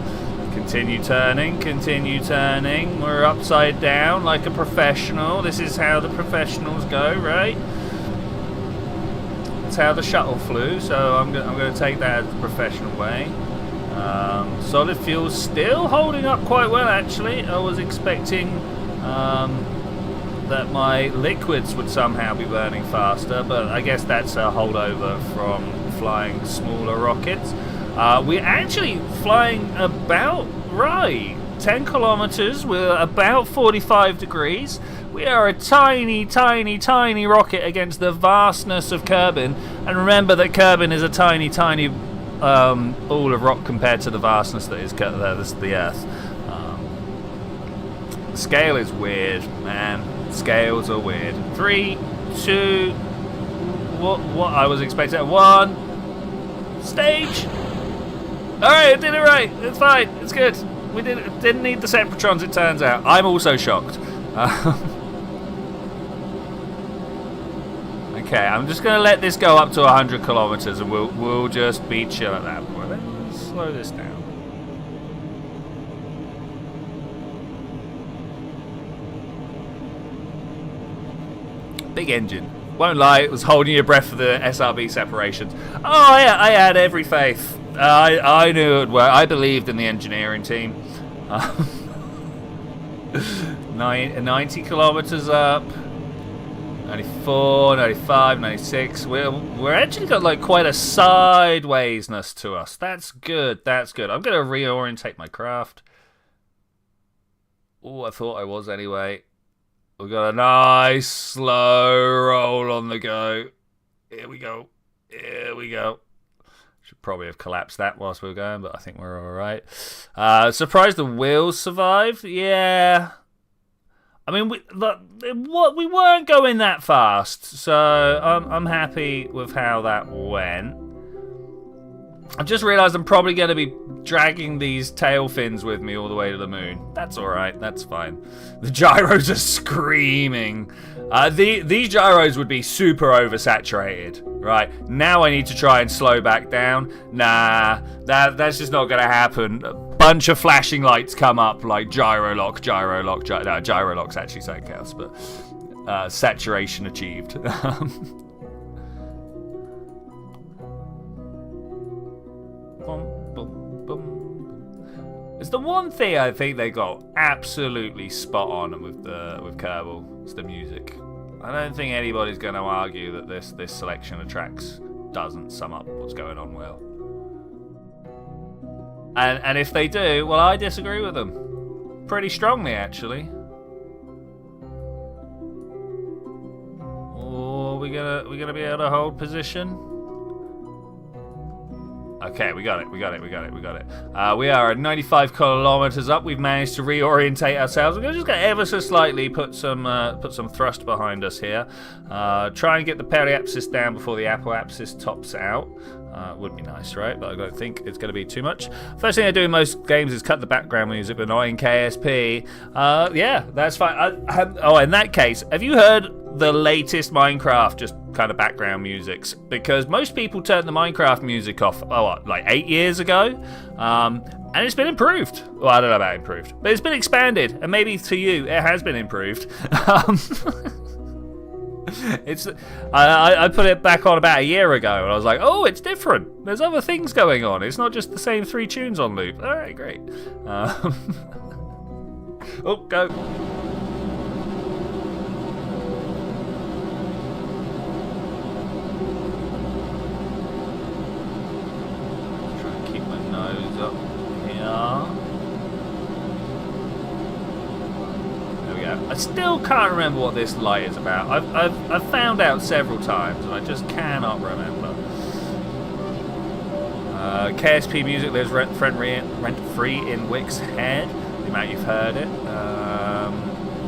Continue turning. We're upside down like a professional. This is how the professionals go, right? That's how the shuttle flew, so I'm going to take that as the professional way. Solid fuel still holding up quite well, actually. I was expecting that my liquids would somehow be burning faster, but I guess that's a holdover from flying smaller rockets. We're actually flying about right. 10 kilometers, we're about 45 degrees. We are a tiny, tiny, tiny rocket against the vastness of Kerbin. And remember that Kerbin is a tiny, tiny ball of rock compared to the vastness that is the Earth. The scale is weird, man. Scales are weird. 3, 2, what I was expecting. 1, stage. Alright, I did it right. It's fine. It's good. We didn't need the Separatrons, it turns out. I'm also shocked. Okay, I'm just going to let this go up to 100 kilometers and we'll just be chill at that point. Let's slow this down. Big engine. Won't lie, it was holding your breath for the SRB separations. Oh, yeah, I had every faith. I knew it would work. I believed in the engineering team. 90 kilometers up. 94, 95, 96. We're actually got like quite a sidewaysness to us. That's good. That's good. I'm going to reorientate my craft. Oh, I thought I was anyway. We've got a nice slow roll on the go. Here we go. Here we go. Should probably have collapsed that whilst we were going, but I think we're all right. Surprised the wheels survived. Yeah. I mean, we weren't going that fast, so I'm happy with how that went. I've just realised I'm probably going to be dragging these tail fins with me all the way to the moon. That's alright, that's fine. The gyros are screaming. These gyros would be super oversaturated, right? Now I need to try and slow back down. Nah, that's just not going to happen. A bunch of flashing lights come up like gyro lock. No, gyro lock's actually something else, but saturation achieved. It's the one thing I think they got absolutely spot on with Kerbal. It's the music. I don't think anybody's going to argue that this selection of tracks doesn't sum up what's going on well. And if they do, well, I disagree with them pretty strongly, actually. Oh, we gonna be able to hold position. Okay, we got it. We are at 95 kilometers up. We've managed to reorientate ourselves. We're just going to ever so slightly put some thrust behind us here. Try and get the periapsis down before the apoapsis tops out. Would be nice, right? But I don't think it's going to be too much. First thing I do in most games is cut the background music, but not in KSP. Yeah, that's fine. In that case, have you heard the latest Minecraft just kind of background musics? Because most people turned the Minecraft music off, like 8 years ago, and it's been improved. Well, I don't know about improved, but it's been expanded, and maybe to you it has been improved. I put it back on about a year ago, and I was like, oh, it's different. There's other things going on. It's not just the same 3 tunes on loop. All right, great. Oh, go. I still can't remember what this light is about. I've found out several times and I just cannot remember. KSP music lives rent-free in Wick's head. The amount you've heard it.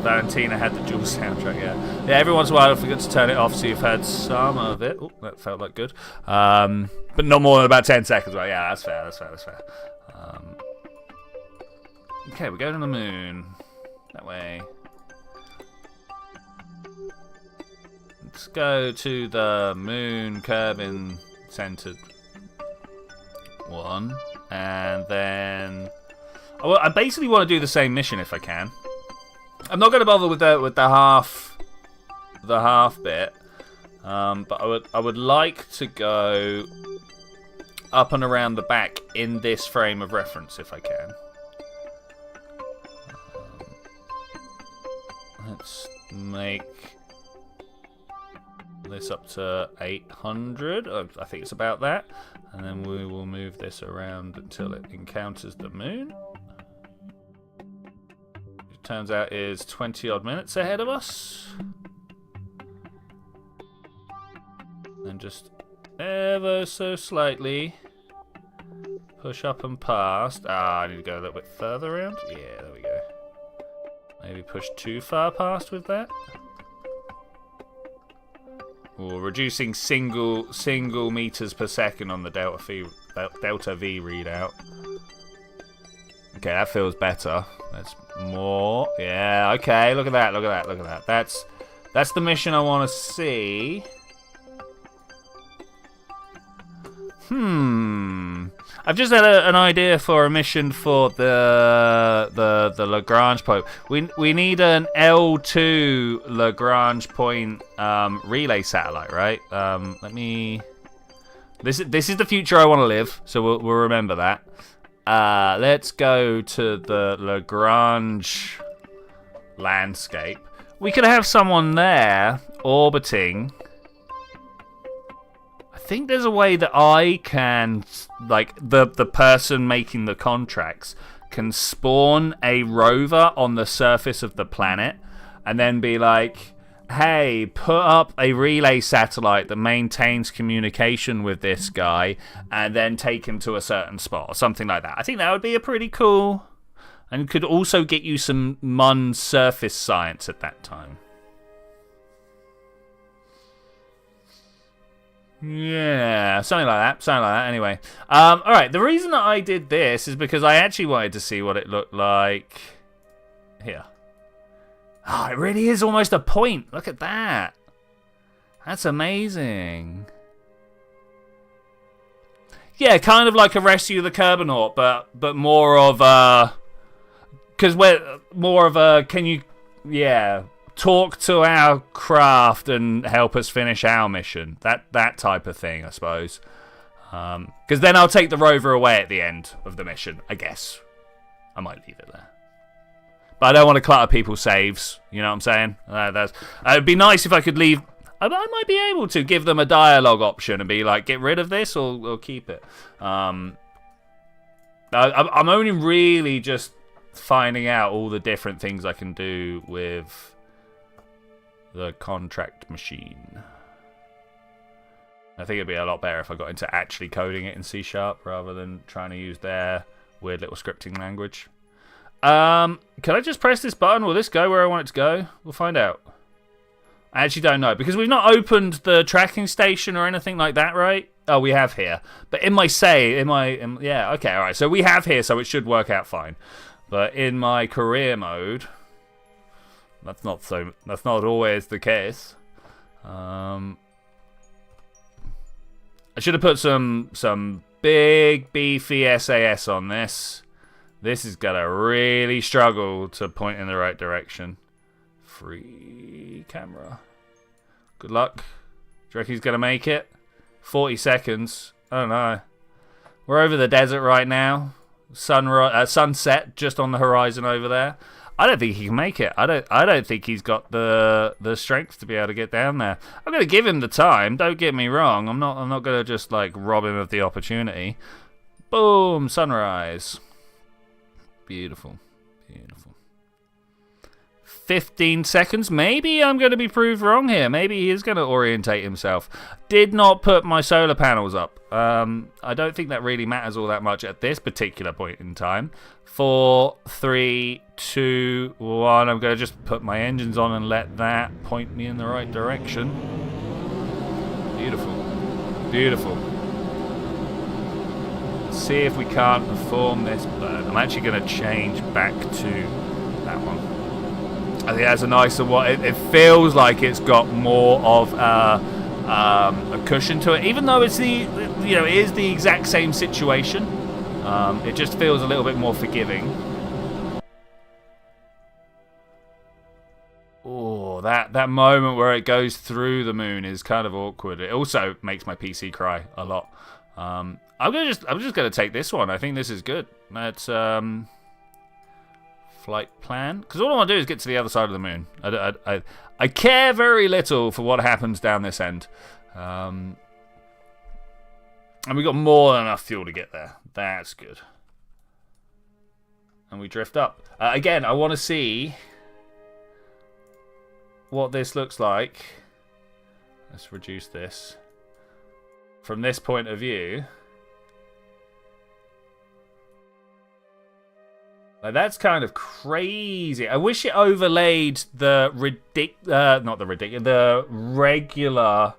Valentina had the dual soundtrack, yeah. Yeah, every once in a while I forget to turn it off so you've heard some of it. Oh, that felt like good. But not more than about 10 seconds. Well, yeah, that's fair. Okay, we're going to the moon. That way. Let's go to the moon Kerbin centered one, and then I basically want to do the same mission if I can. I'm not going to bother with the half bit, but I would like to go up and around the back in this frame of reference if I can. Let's make this up to 800. I think it's about that. And then we will move this around until it encounters the moon. It turns out is 20 odd minutes ahead of us. And just ever so slightly push up and past. I need to go a little bit further around. Yeah, there we go. Maybe push too far past with that. Or reducing single meters per second on the Delta V readout. Okay, that feels better. That's more. Yeah, okay, look at that, look at that, look at that. That's the mission I want to see. I've just had an idea for a mission for the Lagrange point. We need an L2 Lagrange point relay satellite, right? Let me. This is the future I want to live, so we'll remember that. Let's go to the Lagrange landscape. We could have someone there orbiting. I think there's a way that I can, like, the person making the contracts can spawn a rover on the surface of the planet and then be like, hey, put up a relay satellite that maintains communication with this guy and then take him to a certain spot or something like that. I think that would be a pretty cool, and could also get you some Mun surface science at that time. Yeah, something like that, anyway. Alright, the reason that I did this is because I actually wanted to see what it looked like here. Oh, it really is almost a point. Look at that. That's amazing. Yeah, kind of like a Rescue the Kerbinaut, but more of a... Because we're more of a... Can you... Yeah... Talk to our craft and help us finish our mission. That type of thing, I suppose. Because then I'll take the rover away at the end of the mission, I guess. I might leave it there. But I don't want to clutter people's saves. You know what I'm saying? It'd be nice if I could leave... I might be able to give them a dialogue option and be like, get rid of this or keep it. I'm only really just finding out all the different things I can do with... the contract machine. I think it'd be a lot better if I got into actually coding it in C# rather than trying to use their weird little scripting language. Can I just press this button? Will this go where I want it to go? We'll find out. I actually don't know, because we've not opened the tracking station or anything like that, right? Oh, we have here. But in my yeah, okay, alright. So we have here, so it should work out fine. But in my career mode... That's not always the case. I should have put some big beefy SAS on this. This is gonna really struggle to point in the right direction. Free camera. Good luck. Do you reckon he's gonna make it? 40 seconds. I don't know. We're over the desert right now. Sunset just on the horizon over there. I don't think he can make it. I don't think he's got the strength to be able to get down there. I'm gonna give him the time. Don't get me wrong. I'm not gonna just like rob him of the opportunity. Boom! Sunrise. Beautiful, beautiful. 15 seconds. Maybe I'm going to be proved wrong here. Maybe he is going to orientate himself. Did not put my solar panels up. I don't think that really matters all that much at this particular point in time. 4, 3, 2, 1. I'm going to just put my engines on and let that point me in the right direction. Beautiful. Beautiful. Let's see if we can't perform this burn. I'm actually going to change back to that one. I think that's a nicer one. It feels like it's got more of a cushion to it, even though it's it is the exact same situation. It just feels a little bit more forgiving. Oh, that moment where it goes through the moon is kind of awkward. It also makes my PC cry a lot. I'm just gonna take this one. I think this is good. That's flight plan. Because all I want to do is get to the other side of the moon. I care very little for what happens down this end. And we got more than enough fuel to get there. That's good. And we drift up. Again, I want to see what this looks like. Let's reduce this. From this point of view. Like, that's kind of crazy. I wish it overlaid the regular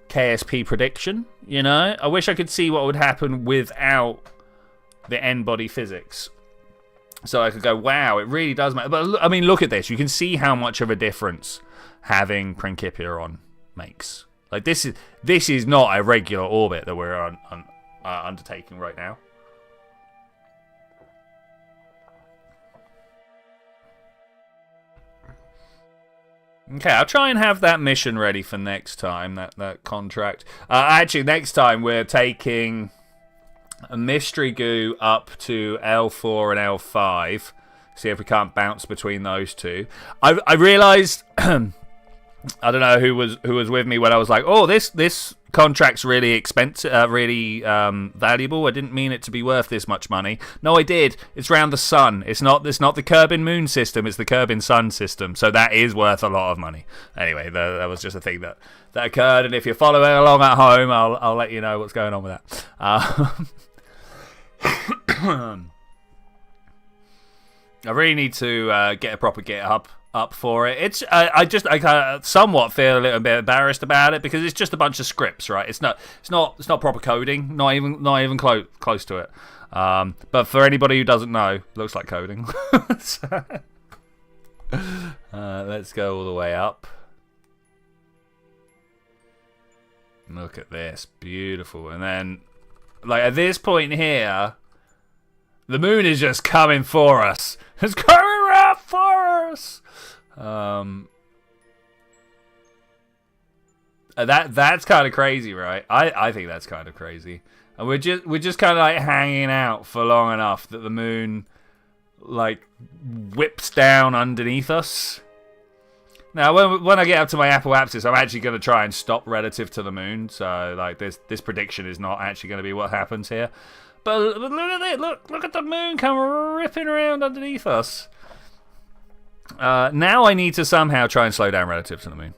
KSP prediction, you know? I wish I could see what would happen without the end body physics. So I could go, wow, it really does matter. But I mean, look at this. You can see how much of a difference having Principia on makes. Like, this is not a regular orbit that we're undertaking right now. Okay, I'll try and have that mission ready for next time, that contract. Actually, next time we're taking a mystery goo up to L4 and L5. See if we can't bounce between those two. I realised, I don't know who was with me when I was like, oh, this contract's really expensive, really valuable. I didn't mean it to be worth this much money. No, I did. It's around the sun. It's not the Kerbin moon system. It's the Kerbin sun system. So that is worth a lot of money. Anyway, that was just a thing that occurred. And if you're following along at home, I'll let you know what's going on with that. I really need to get a proper GitHub up for it. It's I kind of somewhat feel a little bit embarrassed about it because it's just a bunch of scripts, right? It's not proper coding, not even close to it. But for anybody who doesn't know, it looks like coding. So, let's go all the way up. Look at this, beautiful. And then, like at this point here, the moon is just coming for us. It's coming right for us. That's kind of crazy, right? I think that's kind of crazy. And we're just kind of like hanging out for long enough that the moon like whips down underneath us. Now, when I get up to my apoapsis, I'm actually going to try and stop relative to the moon. So, like, this prediction is not actually going to be what happens here. But look at it! Look at the moon come ripping around underneath us. Now I need to somehow try and slow down relative to the moon.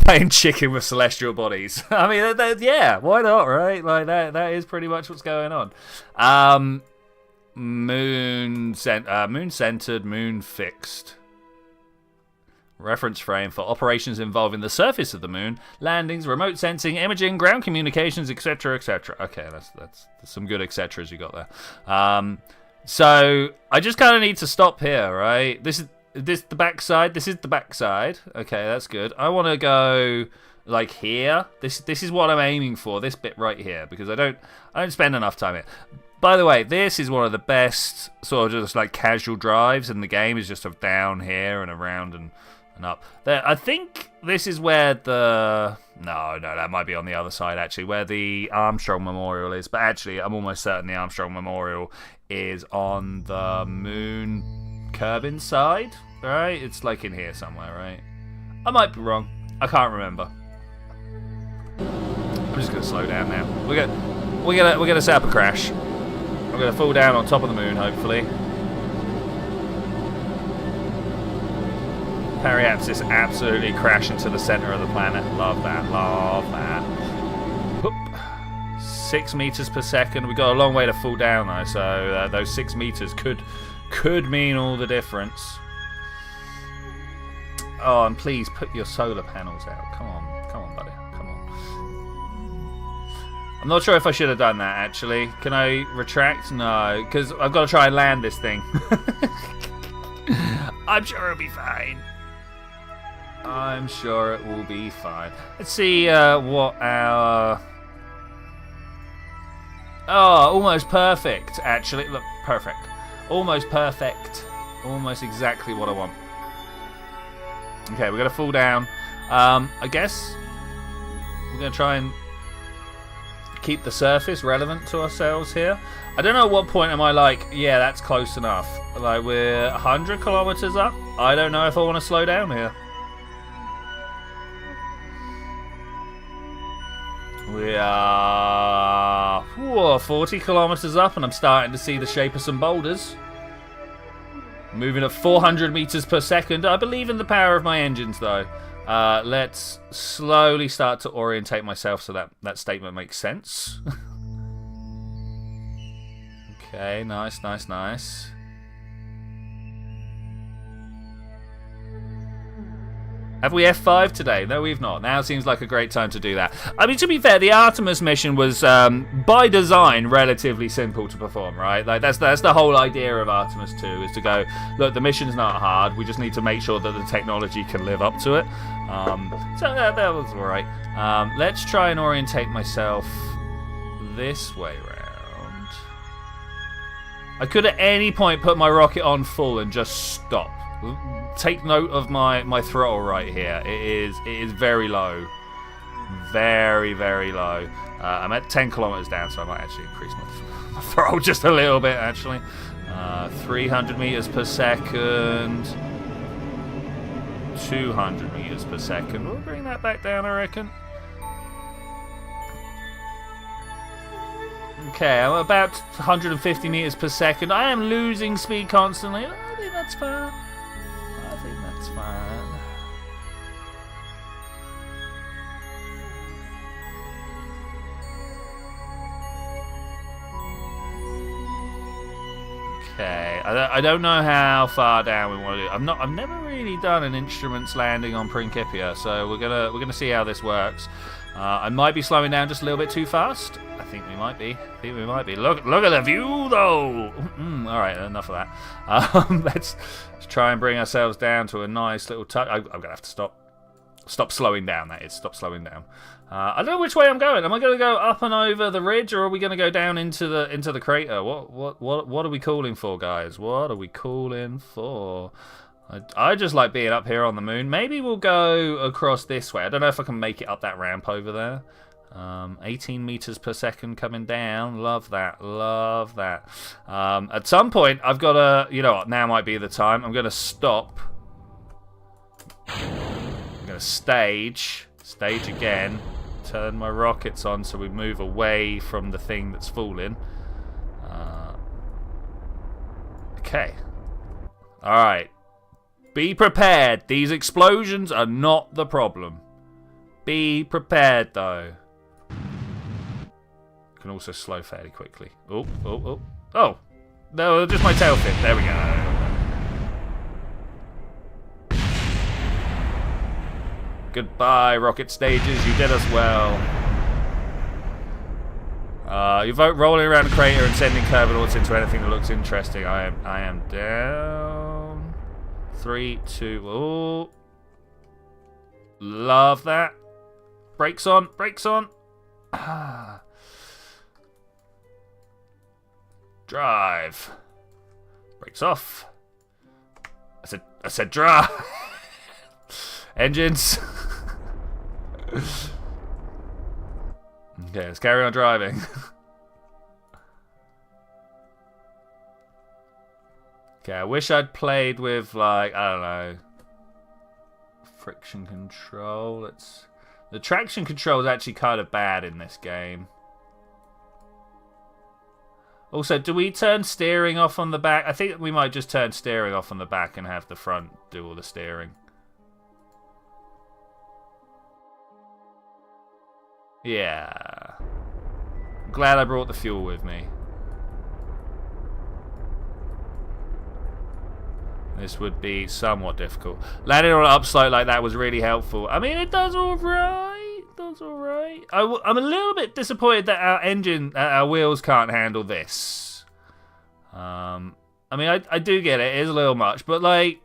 Playing chicken with celestial bodies. I mean, yeah, why not, right? Like that is pretty much what's going on. Moon-centered, moon-fixed. Reference frame for operations involving the surface of the moon, landings, remote sensing, imaging, ground communications, etc., etc. Okay, that's some good etceteras you got there. So I just kind of need to stop here, right? This is the backside. This is the backside. Okay, that's good. I want to go like here. This is what I'm aiming for. This bit right here, because I don't spend enough time here. By the way, this is one of the best sort of just like casual drives in the game. Is just sort of down here and around and up there. I think this is where no, that might be on the other side actually, where the Armstrong Memorial is. But actually, I'm almost certain the Armstrong Memorial is on the moon Kerbin side, right? It's like in here somewhere, right? I might be wrong. I can't remember. I'm just gonna slow down now. We're gonna set up a crash. I'm gonna fall down on top of the moon, hopefully. Periapsis absolutely crash into the center of the planet. Love that. Love that. Whoop. 6 meters per second. We got a long way to fall down though, so those 6 meters could mean all the difference. Oh, and please put your solar panels out. Come on, buddy. Come on. I'm not sure if I should have done that actually. Can I retract? No, because I've got to try and land this thing. I'm sure it'll be fine. I'm sure it will be fine. Let's see what our... Oh, almost perfect, actually. Look, perfect. Almost perfect. Almost exactly what I want. Okay, we're going to fall down. I guess we're going to try and keep the surface relevant to ourselves here. I don't know at what point am I like, yeah, that's close enough. Like, we're 100 kilometers up. I don't know if I want to slow down here. We are 40 kilometers up, and I'm starting to see the shape of some boulders. Moving at 400 meters per second. I believe in the power of my engines, though. Let's slowly start to orientate myself so that statement makes sense. Okay, nice, nice, nice. Have we F5 today? No, we've not. Now seems like a great time to do that. I mean, to be fair, the Artemis mission was, by design, relatively simple to perform, right? Like, that's the whole idea of Artemis 2, is to go, look, the mission's not hard. We just need to make sure that the technology can live up to it. So that was all right. Let's try and orientate myself this way round. I could at any point put my rocket on full and just stop. Take note of my throttle right here. It is very low. Very, very low. I'm at 10 kilometers down, so I might actually increase my throttle just a little bit, actually. 300 meters per second. 200 meters per second. We'll bring that back down, I reckon. Okay, I'm about 150 meters per second. I am losing speed constantly. I think that's fine. I think that's fine. Okay, I don't know how far down we want to do. I've never really done an instruments landing on Principia, so we're gonna see how this works. I might be slowing down just a little bit too fast. I think we might be. Look at the view, though. All right, enough of that. Let's try and bring ourselves down to a nice little touch. I'm gonna have to stop slowing down. That is, stop slowing down. I don't know which way I'm going. Am I going to go up and over the ridge, or are we going to go down into the crater? What are we calling for, guys? What are we calling for? I just like being up here on the moon. Maybe we'll go across this way. I don't know if I can make it up that ramp over there. 18 meters per second coming down. Love that. Love that. At some point, I've got to, you know what, now might be the time. I'm going to stop. I'm going to stage again. Turn my rockets on so we move away from the thing that's falling. Okay. Alright. Be prepared. These explosions are not the problem. Be prepared, though. Can also slow fairly quickly. Oh. No, just my tail fin. There we go. Goodbye, rocket stages. You did us well. You vote rolling around the crater and sending curved into anything that looks interesting. I am down. 3, 2. Oh, love that. Brakes on. Drive. Brakes off. I said drive. Engines. Okay, let's carry on driving. Okay, I wish I'd played with, like, I don't know, friction control. The traction control is actually kind of bad in this game. Also, do we turn steering off on the back? I think we might just turn steering off on the back and have the front do all the steering. Yeah. Glad I brought the fuel with me. This would be somewhat difficult. Landing on an upslope like that was really helpful. I mean, it does alright. I'm a little bit disappointed that our wheels can't handle this. I mean, I do get it. It is a little much, but like,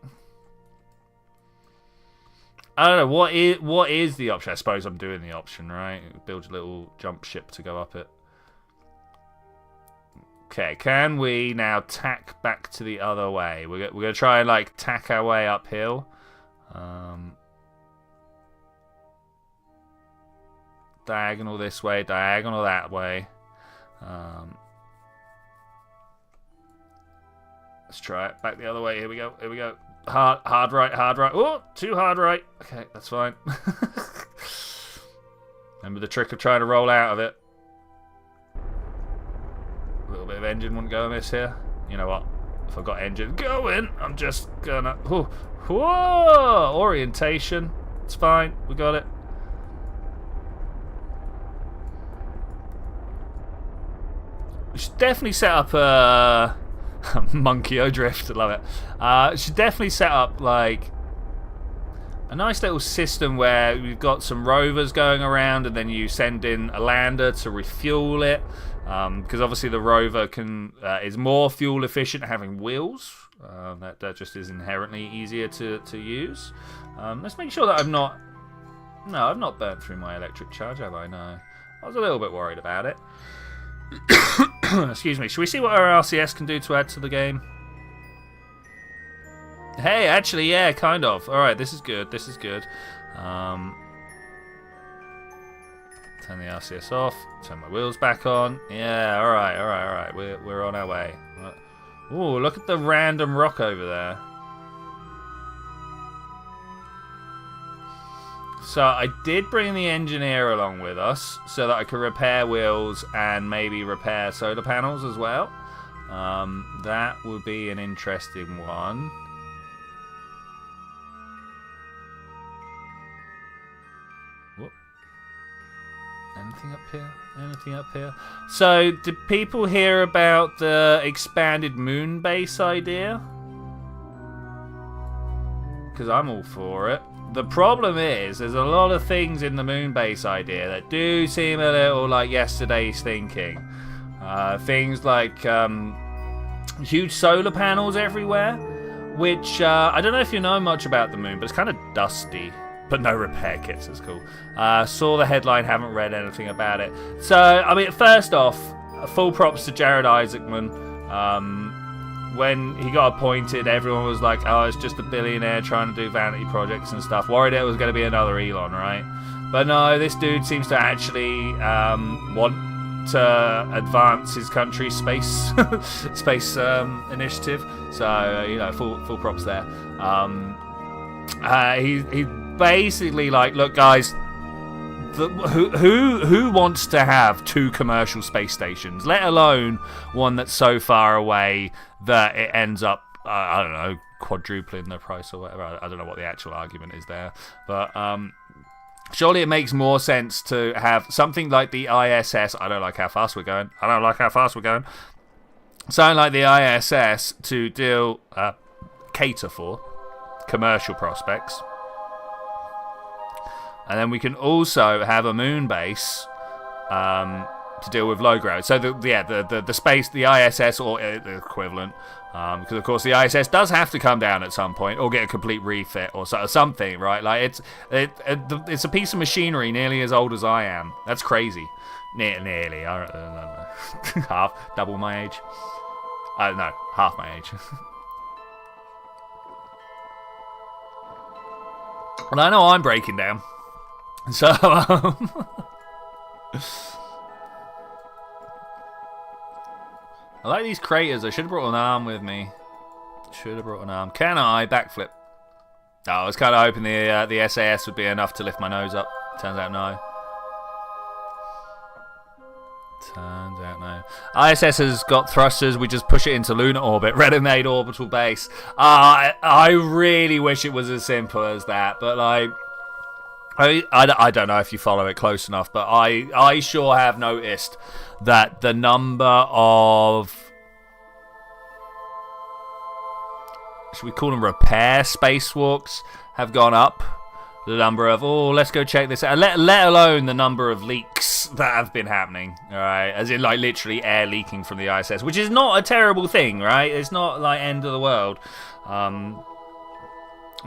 I don't know, what is the option? I suppose I'm doing the option, right? Build a little jump ship to go up it. Okay, can we now tack back to the other way? We're going to try and, like, tack our way uphill. Diagonal this way, diagonal that way. Let's try it. Back the other way. Here we go. Here we go. Hard right, hard right. Oh, too hard right. Okay, that's fine. Remember the trick of trying to roll out of it. A little bit of engine wouldn't go amiss here. You know what? If I've got engine going, I'm just gonna... Oh, whoa! Orientation. It's fine. We got it. We should definitely set up a... Monkey drift, I love it. Should definitely set up like a nice little system where we've got some rovers going around, and then you send in a lander to refuel it. Because obviously the rover is more fuel efficient having wheels. That just is inherently easier to use. Let's make sure that I've not burnt through my electric charge, have I? No. I was a little bit worried about it. Excuse me. Should we see what our RCS can do to add to the game? Hey, actually, yeah, kind of. Alright, this is good. This is good. Turn the RCS off. Turn my wheels back on. Yeah, alright, alright, alright. We're on our way. Ooh, look at the random rock over there. So I did bring the engineer along with us so that I could repair wheels and maybe repair solar panels as well. That would be an interesting one. Whoop. Anything up here? Anything up here? So, did people hear about the expanded moon base idea? Because I'm all for it. The problem is, there's a lot of things in the moon base idea that do seem a little like yesterday's thinking. Things like huge solar panels everywhere, which I don't know if you know much about the moon, but it's kind of dusty. But no repair kits, it's cool. Saw the headline, haven't read anything about it. So, I mean, first off, full props to Jared Isaacman. When he got appointed, everyone was like, oh, it's just a billionaire trying to do vanity projects and stuff. Worried it was going to be another Elon, right? But no, this dude seems to actually want to advance his country's space initiative. So, you know, full props there. He basically like, look, guys, who wants to have 2 commercial space stations, let alone one that's so far away that it ends up, I don't know, quadrupling the price or whatever. I don't know what the actual argument is there. But surely it makes more sense to have something like the ISS. I don't like how fast we're going. I don't like how fast we're going. Something like the ISS to cater for commercial prospects. And then we can also have a moon base to deal with low gravity. So the space, the ISS or the equivalent, because of course the ISS does have to come down at some point or get a complete refit or something, right? Like it's a piece of machinery nearly as old as I am. That's crazy. Nearly. I don't know. Double my age. No, half my age. Well, I know I'm breaking down. So, I like these craters. I should have brought an arm with me. Should have brought an arm. Can I backflip? Oh, I was kind of hoping the SAS would be enough to lift my nose up. Turns out no. Turns out no. ISS has got thrusters. We just push it into lunar orbit. Ready-made orbital base. I really wish it was as simple as that, but like, I don't know if you follow it close enough, but I sure have noticed that the number of, should we call them repair spacewalks, have gone up. The number of, let's go check this out. Let alone the number of leaks that have been happening, all right? As in, like, literally air leaking from the ISS, which is not a terrible thing, right? It's not, like, end of the world.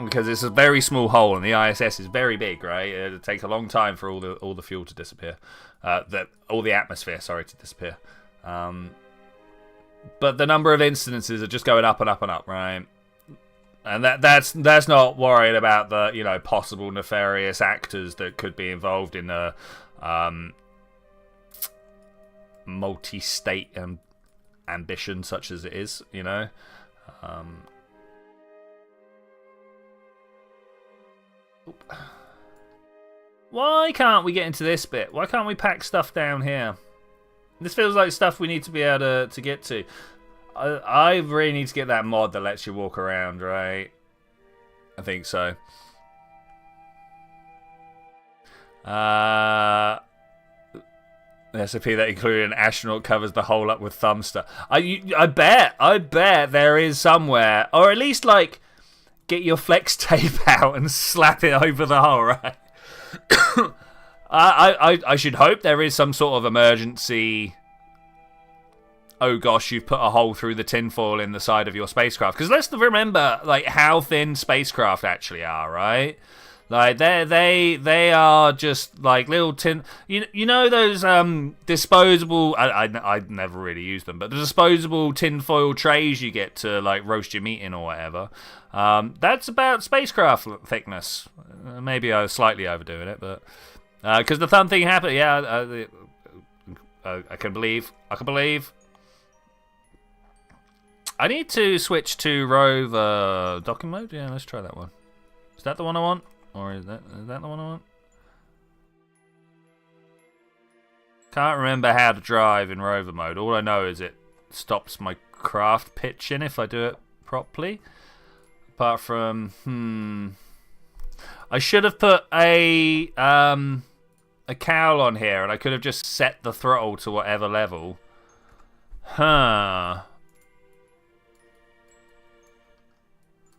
Because it's a very small hole, and the ISS is very big, right? It'll take a long time for all the fuel to disappear. All the atmosphere, to disappear. But the number of incidences are just going up and up and up, right? And that's not worried about the possible nefarious actors that could be involved in the multi-state ambition such as it is, you know. Why can't we get into this bit? Why can't we pack stuff down here? This feels like stuff we need to be able to get to. I really need to get that mod that lets you walk around, right? I think so. The SOP that included an astronaut covers the hole up with thumbster. I bet there is somewhere, or at least like get your flex tape out and slap it over the hole, right? I should hope there is some sort of emergency. Oh gosh, you've put a hole through the tinfoil in the side of your spacecraft. Because let's remember, like, how thin spacecraft actually are, right? Like, they are just like little tin. You know those disposable. I never really use them, but the disposable tinfoil trays you get to like roast your meat in or whatever. That's about spacecraft thickness. Maybe I was slightly overdoing it, but because the thumb thing happened, yeah. I can believe. I need to switch to rover docking mode. Yeah, let's try that one. Is that the one I want? Or is that the one I want? Can't remember how to drive in rover mode. All I know is it stops my craft pitching if I do it properly. Apart from, I should have put a cowl on here, and I could have just set the throttle to whatever level. Huh.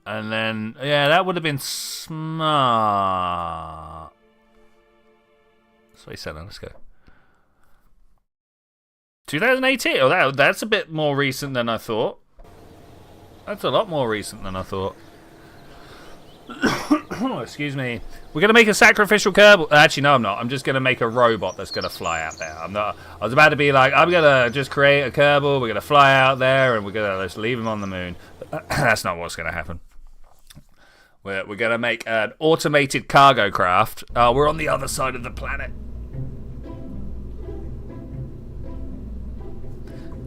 And then, yeah, that would have been smart. That's what he said. Let's go. 2018. Oh, that's a bit more recent than I thought. That's a lot more recent than I thought. Oh, excuse me. We're going to make a sacrificial Kerbal. Actually, no, I'm not. I'm just going to make a robot that's going to fly out there. I'm not. I was about to be like, I'm going to just create a Kerbal. We're going to fly out there, and we're going to just leave him on the moon. But that's not what's going to happen. We're going to make an automated cargo craft. We're on the other side of the planet.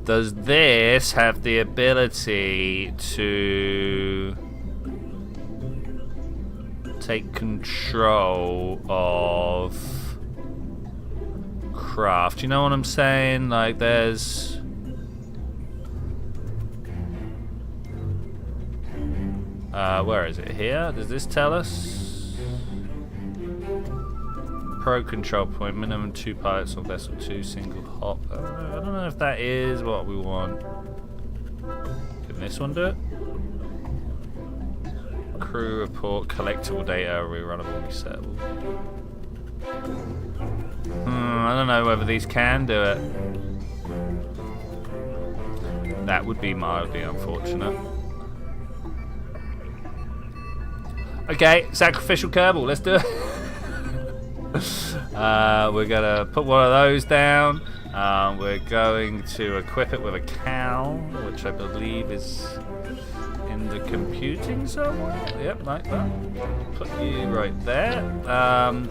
Does this have the ability to take control of craft? You know what I'm saying? Like, there's... where is it? Here? Does this tell us? Pro control point, minimum 2 pilots on vessel 2, single hop. I don't know if that is what we want. Can this one do it? Crew report, collectible data, rerunnable, resettable. I don't know whether these can do it. That would be mildly unfortunate. Okay, sacrificial Kerbal, let's do it. We're gonna put one of those down. We're going to equip it with a cowl, which I believe is in the computing somewhere. Yep, like that. Put you right there. Can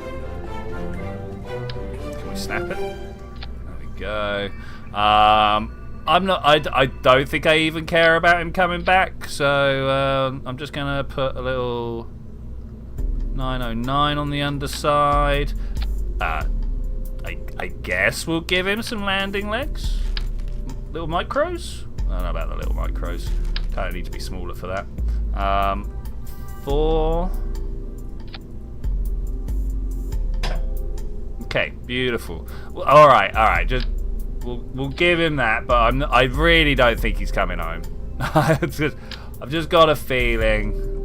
we snap it? There we go. I'm not. I don't think I even care about him coming back. So I'm just gonna put a little 909 on the underside. I guess we'll give him some landing legs. Little micros? I don't know about the little micros. Kind of need to be smaller for that. 4. Okay, beautiful. Well, all right. Just we'll give him that, but I really don't think he's coming home. I've just got a feeling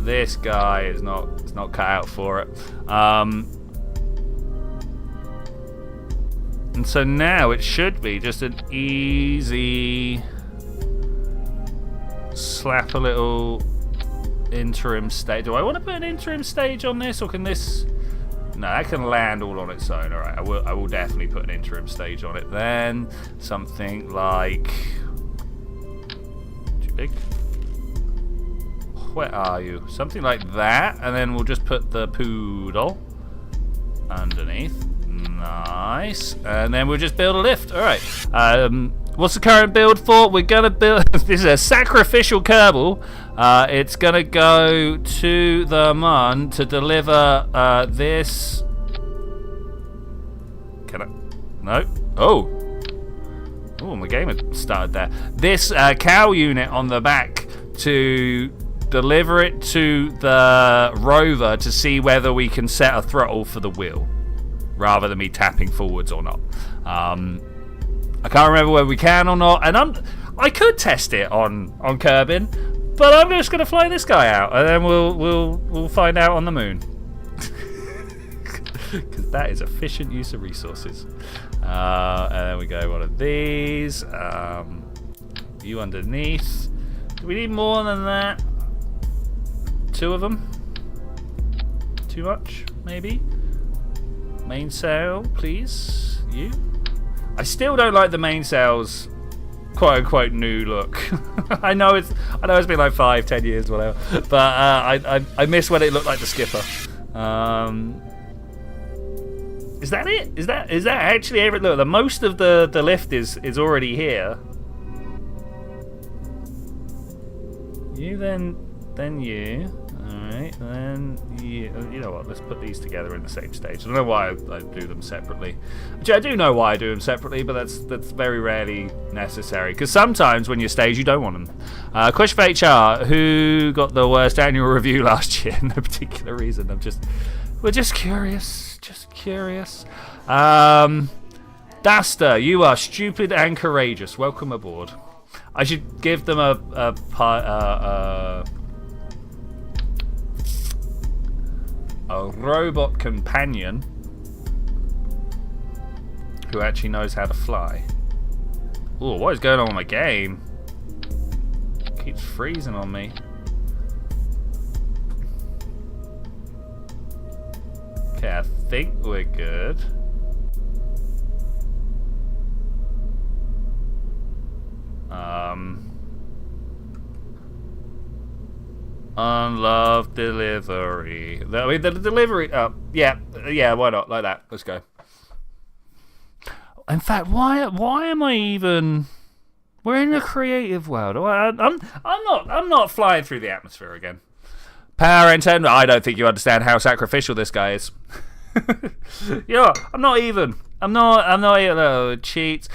this guy is not cut out for it. And so now it should be just an easy slap a little interim stage. Do I want to put an interim stage on this, or can this? No, that can land all on its own. All right, I will definitely put an interim stage on it. Then something like too big. Where are you? Something like that, and then we'll just put the poodle underneath. Nice. And then we'll just build a lift. All right. What's the current build for? We're going to build... This is a sacrificial Kerbal. It's going to go to the Mun to deliver this... Can I... No. Oh. Oh, my game had started there. This cow unit on the back to deliver it to the rover to see whether we can set a throttle for the wheel, rather than me tapping forwards or not. I can't remember whether we can or not, and I could test it on Kerbin, but I'm just going to fly this guy out, and then we'll find out on the moon. Because that is efficient use of resources. And then we go one of these. You underneath. Do we need more than that? 2 of them? Too much, maybe? Mainsail, please. You? I still don't like the mainsail's quote-unquote new look. I know it's been like 5-10 years, whatever. But I miss when it looked like the skipper. Is that it? Is that actually every look? The most of the lift is already here. You then you. Alright, then you know what, let's put these together in the same stage. I don't know why I do them separately. Actually, I do know why I do them separately, but that's very rarely necessary. Because sometimes when you stage, you don't want them. Question for HR, who got the worst annual review last year? No particular reason. We're just curious. Just curious. Daster, you are stupid and courageous. Welcome aboard. I should give them a robot companion who actually knows how to fly. Ooh, what is going on with my game? It keeps freezing on me. Okay, I think we're good. Unloved delivery. I mean, the delivery. Yeah. Why not? Like that. Let's go. In fact, why am I even? We're in a creative world. I'm not flying through the atmosphere again. Power intern. I don't think you understand how sacrificial this guy is. You know, I'm not even. I'm not even. Cheats.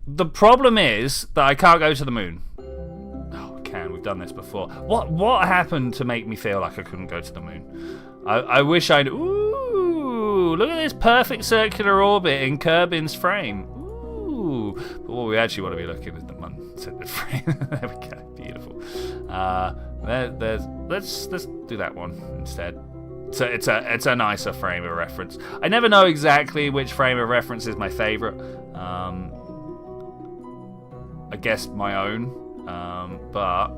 The problem is that I can't go to the moon. Oh, we can. We've done this before. What happened to make me feel like I couldn't go to the moon? I wish I'd. Ooh, look at this perfect circular orbit in Kerbin's frame. Ooh, but what we actually want to be looking at is the Mun-centered frame. There we go. Beautiful. Let's do that one instead. So it's a nicer frame of reference. I never know exactly which frame of reference is my favorite. I guess my own, but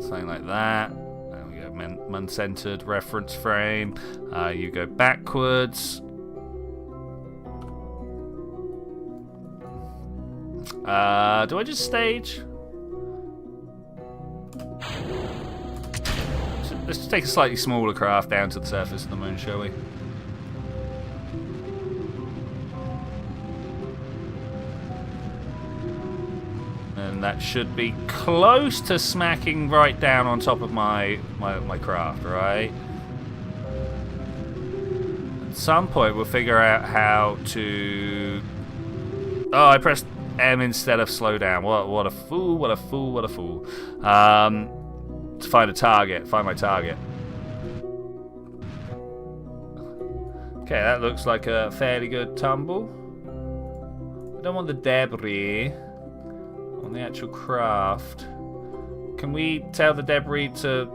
something like that. There we go, Mun-centered reference frame. You go backwards. Do I just stage? Let's just take a slightly smaller craft down to the surface of the moon, shall we? And that should be close to smacking right down on top of my craft, right? At some point we'll figure out how to... Oh, I pressed M instead of slow down. What a fool, what a fool, what a fool. To find a target, find my target. Okay, that looks like a fairly good tumble. I don't want the debris on the actual craft. Can we tell the debris to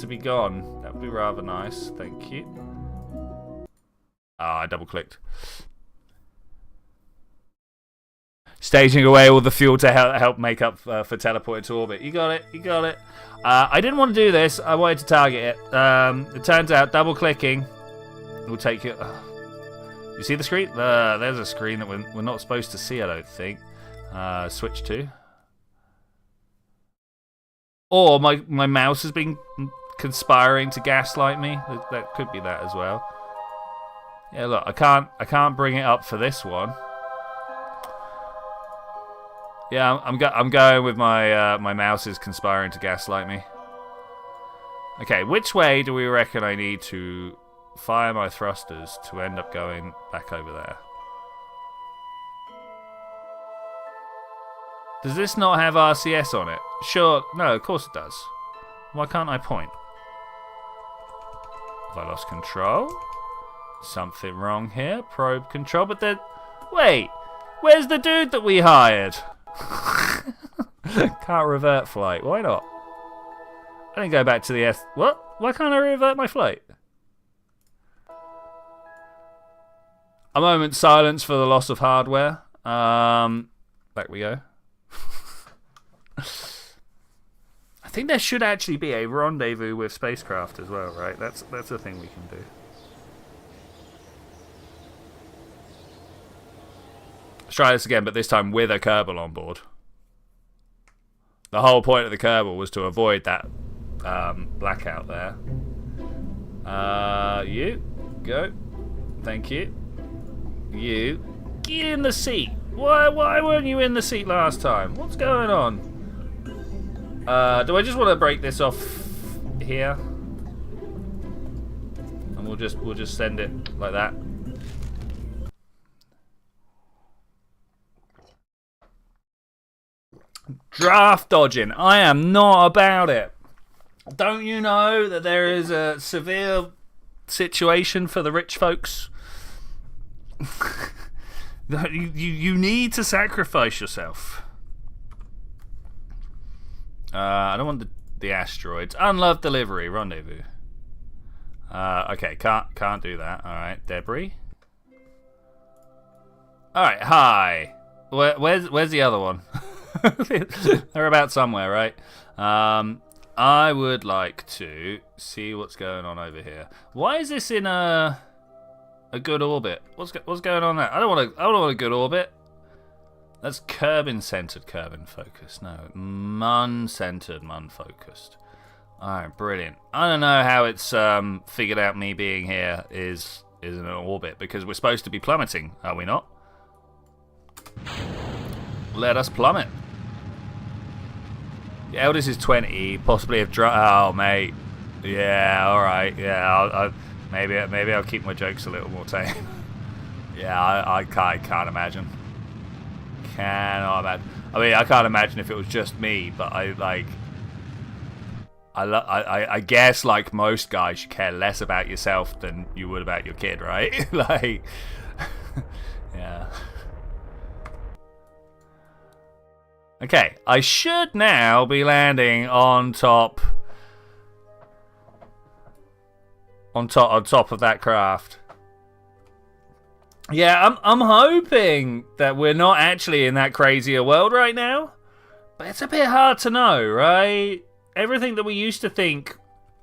be gone? That would be rather nice, thank you. I double clicked. Staging away all the fuel to help make up for teleporting to orbit. You got it, you got it. I didn't want to do this, I wanted to target it. It turns out double clicking will take you... You see the screen? There's a screen that we're not supposed to see, I don't think. Switch to. Or my mouse has been conspiring to gaslight me. That could be that as well. Yeah, look, I can't bring it up for this one. Yeah, I'm going with my my mouse is conspiring to gaslight me. Okay, which way do we reckon I need to fire my thrusters to end up going back over there? Does this not have RCS on it? Sure, no, of course it does. Why can't I point? Have I lost control? Something wrong here. Probe control, but then... Wait! Where's the dude that we hired? Can't revert flight. Why not? I didn't go back to the S... What? Why can't I revert my flight? A moment's silence for the loss of hardware. Back we go. I think there should actually be a rendezvous with spacecraft as well, right? That's a thing we can do. Let's try this again, but this time with a Kerbal on board. The whole point of the Kerbal was to avoid that blackout there. You go. Thank you. You get in the seat. Why weren't you in the seat last time? What's going on? Do I just want to break this off here? And we'll just send it like that. Draft dodging. I am not about it. Don't you know that there is a severe situation for the rich folks? You need to sacrifice yourself. I don't want the asteroids. Unloved delivery. Rendezvous. Okay, can't do that. Alright, debris. Alright, hi. Where's the other one? They're about somewhere, right? I would like to see what's going on over here. Why is this in a good orbit? What's going on there? I don't want a good orbit. That's Kerbin-centered, Kerbin-focused. No, Mun-centered, Mun-focused. Alright, brilliant. I don't know how it's figured out me being here is in an orbit, because we're supposed to be plummeting, are we not? Let us plummet. The eldest is 20, possibly have oh, mate. Yeah, alright. Yeah, maybe I'll keep my jokes a little more tame. Yeah, I can't imagine. Cannot imagine. I mean, I can't imagine if it was just me, but I guess like most guys, you care less about yourself than you would about your kid, right? Like, yeah. Okay, I should now be landing on top of that craft. Yeah, I'm hoping that we're not actually in that crazier world right now, but it's a bit hard to know, right? Everything that we used to think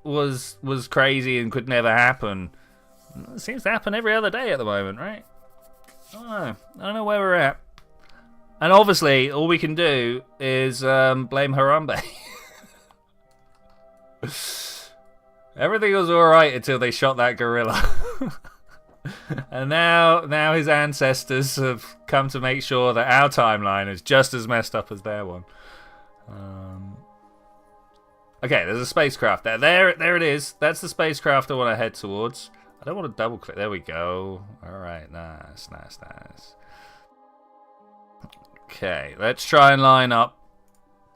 was crazy and could never happen seems to happen every other day at the moment, right? I don't know where we're at. And obviously, all we can do is blame Harambe. Everything was alright until they shot that gorilla. And now his ancestors have come to make sure that our timeline is just as messed up as their one. Okay, there's a spacecraft there. There it is. That's the spacecraft I want to head towards. I don't want to double click. There we go. Alright, nice. Okay, let's try and line up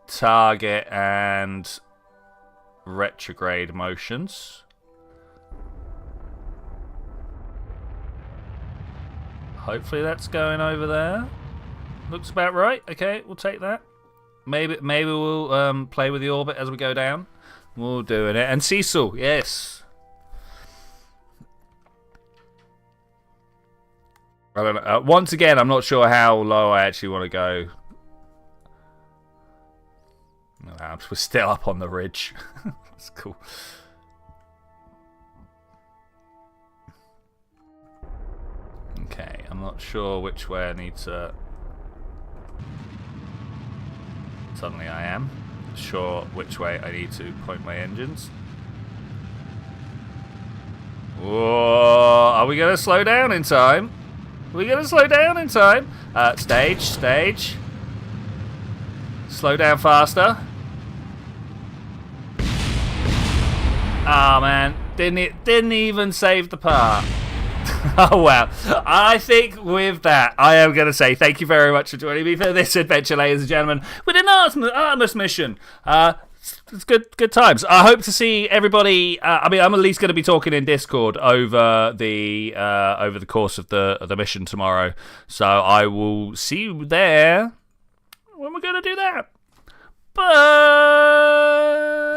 target and retrograde motions. Hopefully that's going over there. Looks about right. Okay, we'll take that. Maybe we'll play with the orbit as we go down. We'll do it. And Cecil, yes. I don't know. Once again, I'm not sure how low I actually want to go. No, we're still up on the ridge. That's cool. Okay, I'm not sure which way I need to... Suddenly I am. Sure which way I need to point my engines. Whoa, are we going to slow down in time? Are we going to slow down in time? Stage. Slow down faster. Oh man, didn't even save the part. Oh well, I think with that, I am going to say thank you very much for joining me for this adventure, ladies and gentlemen, with an Artemis mission. It's good times. I hope to see everybody. I'm at least going to be talking in Discord over the course of the mission tomorrow. So I will see you there when we're going to do that. Bye.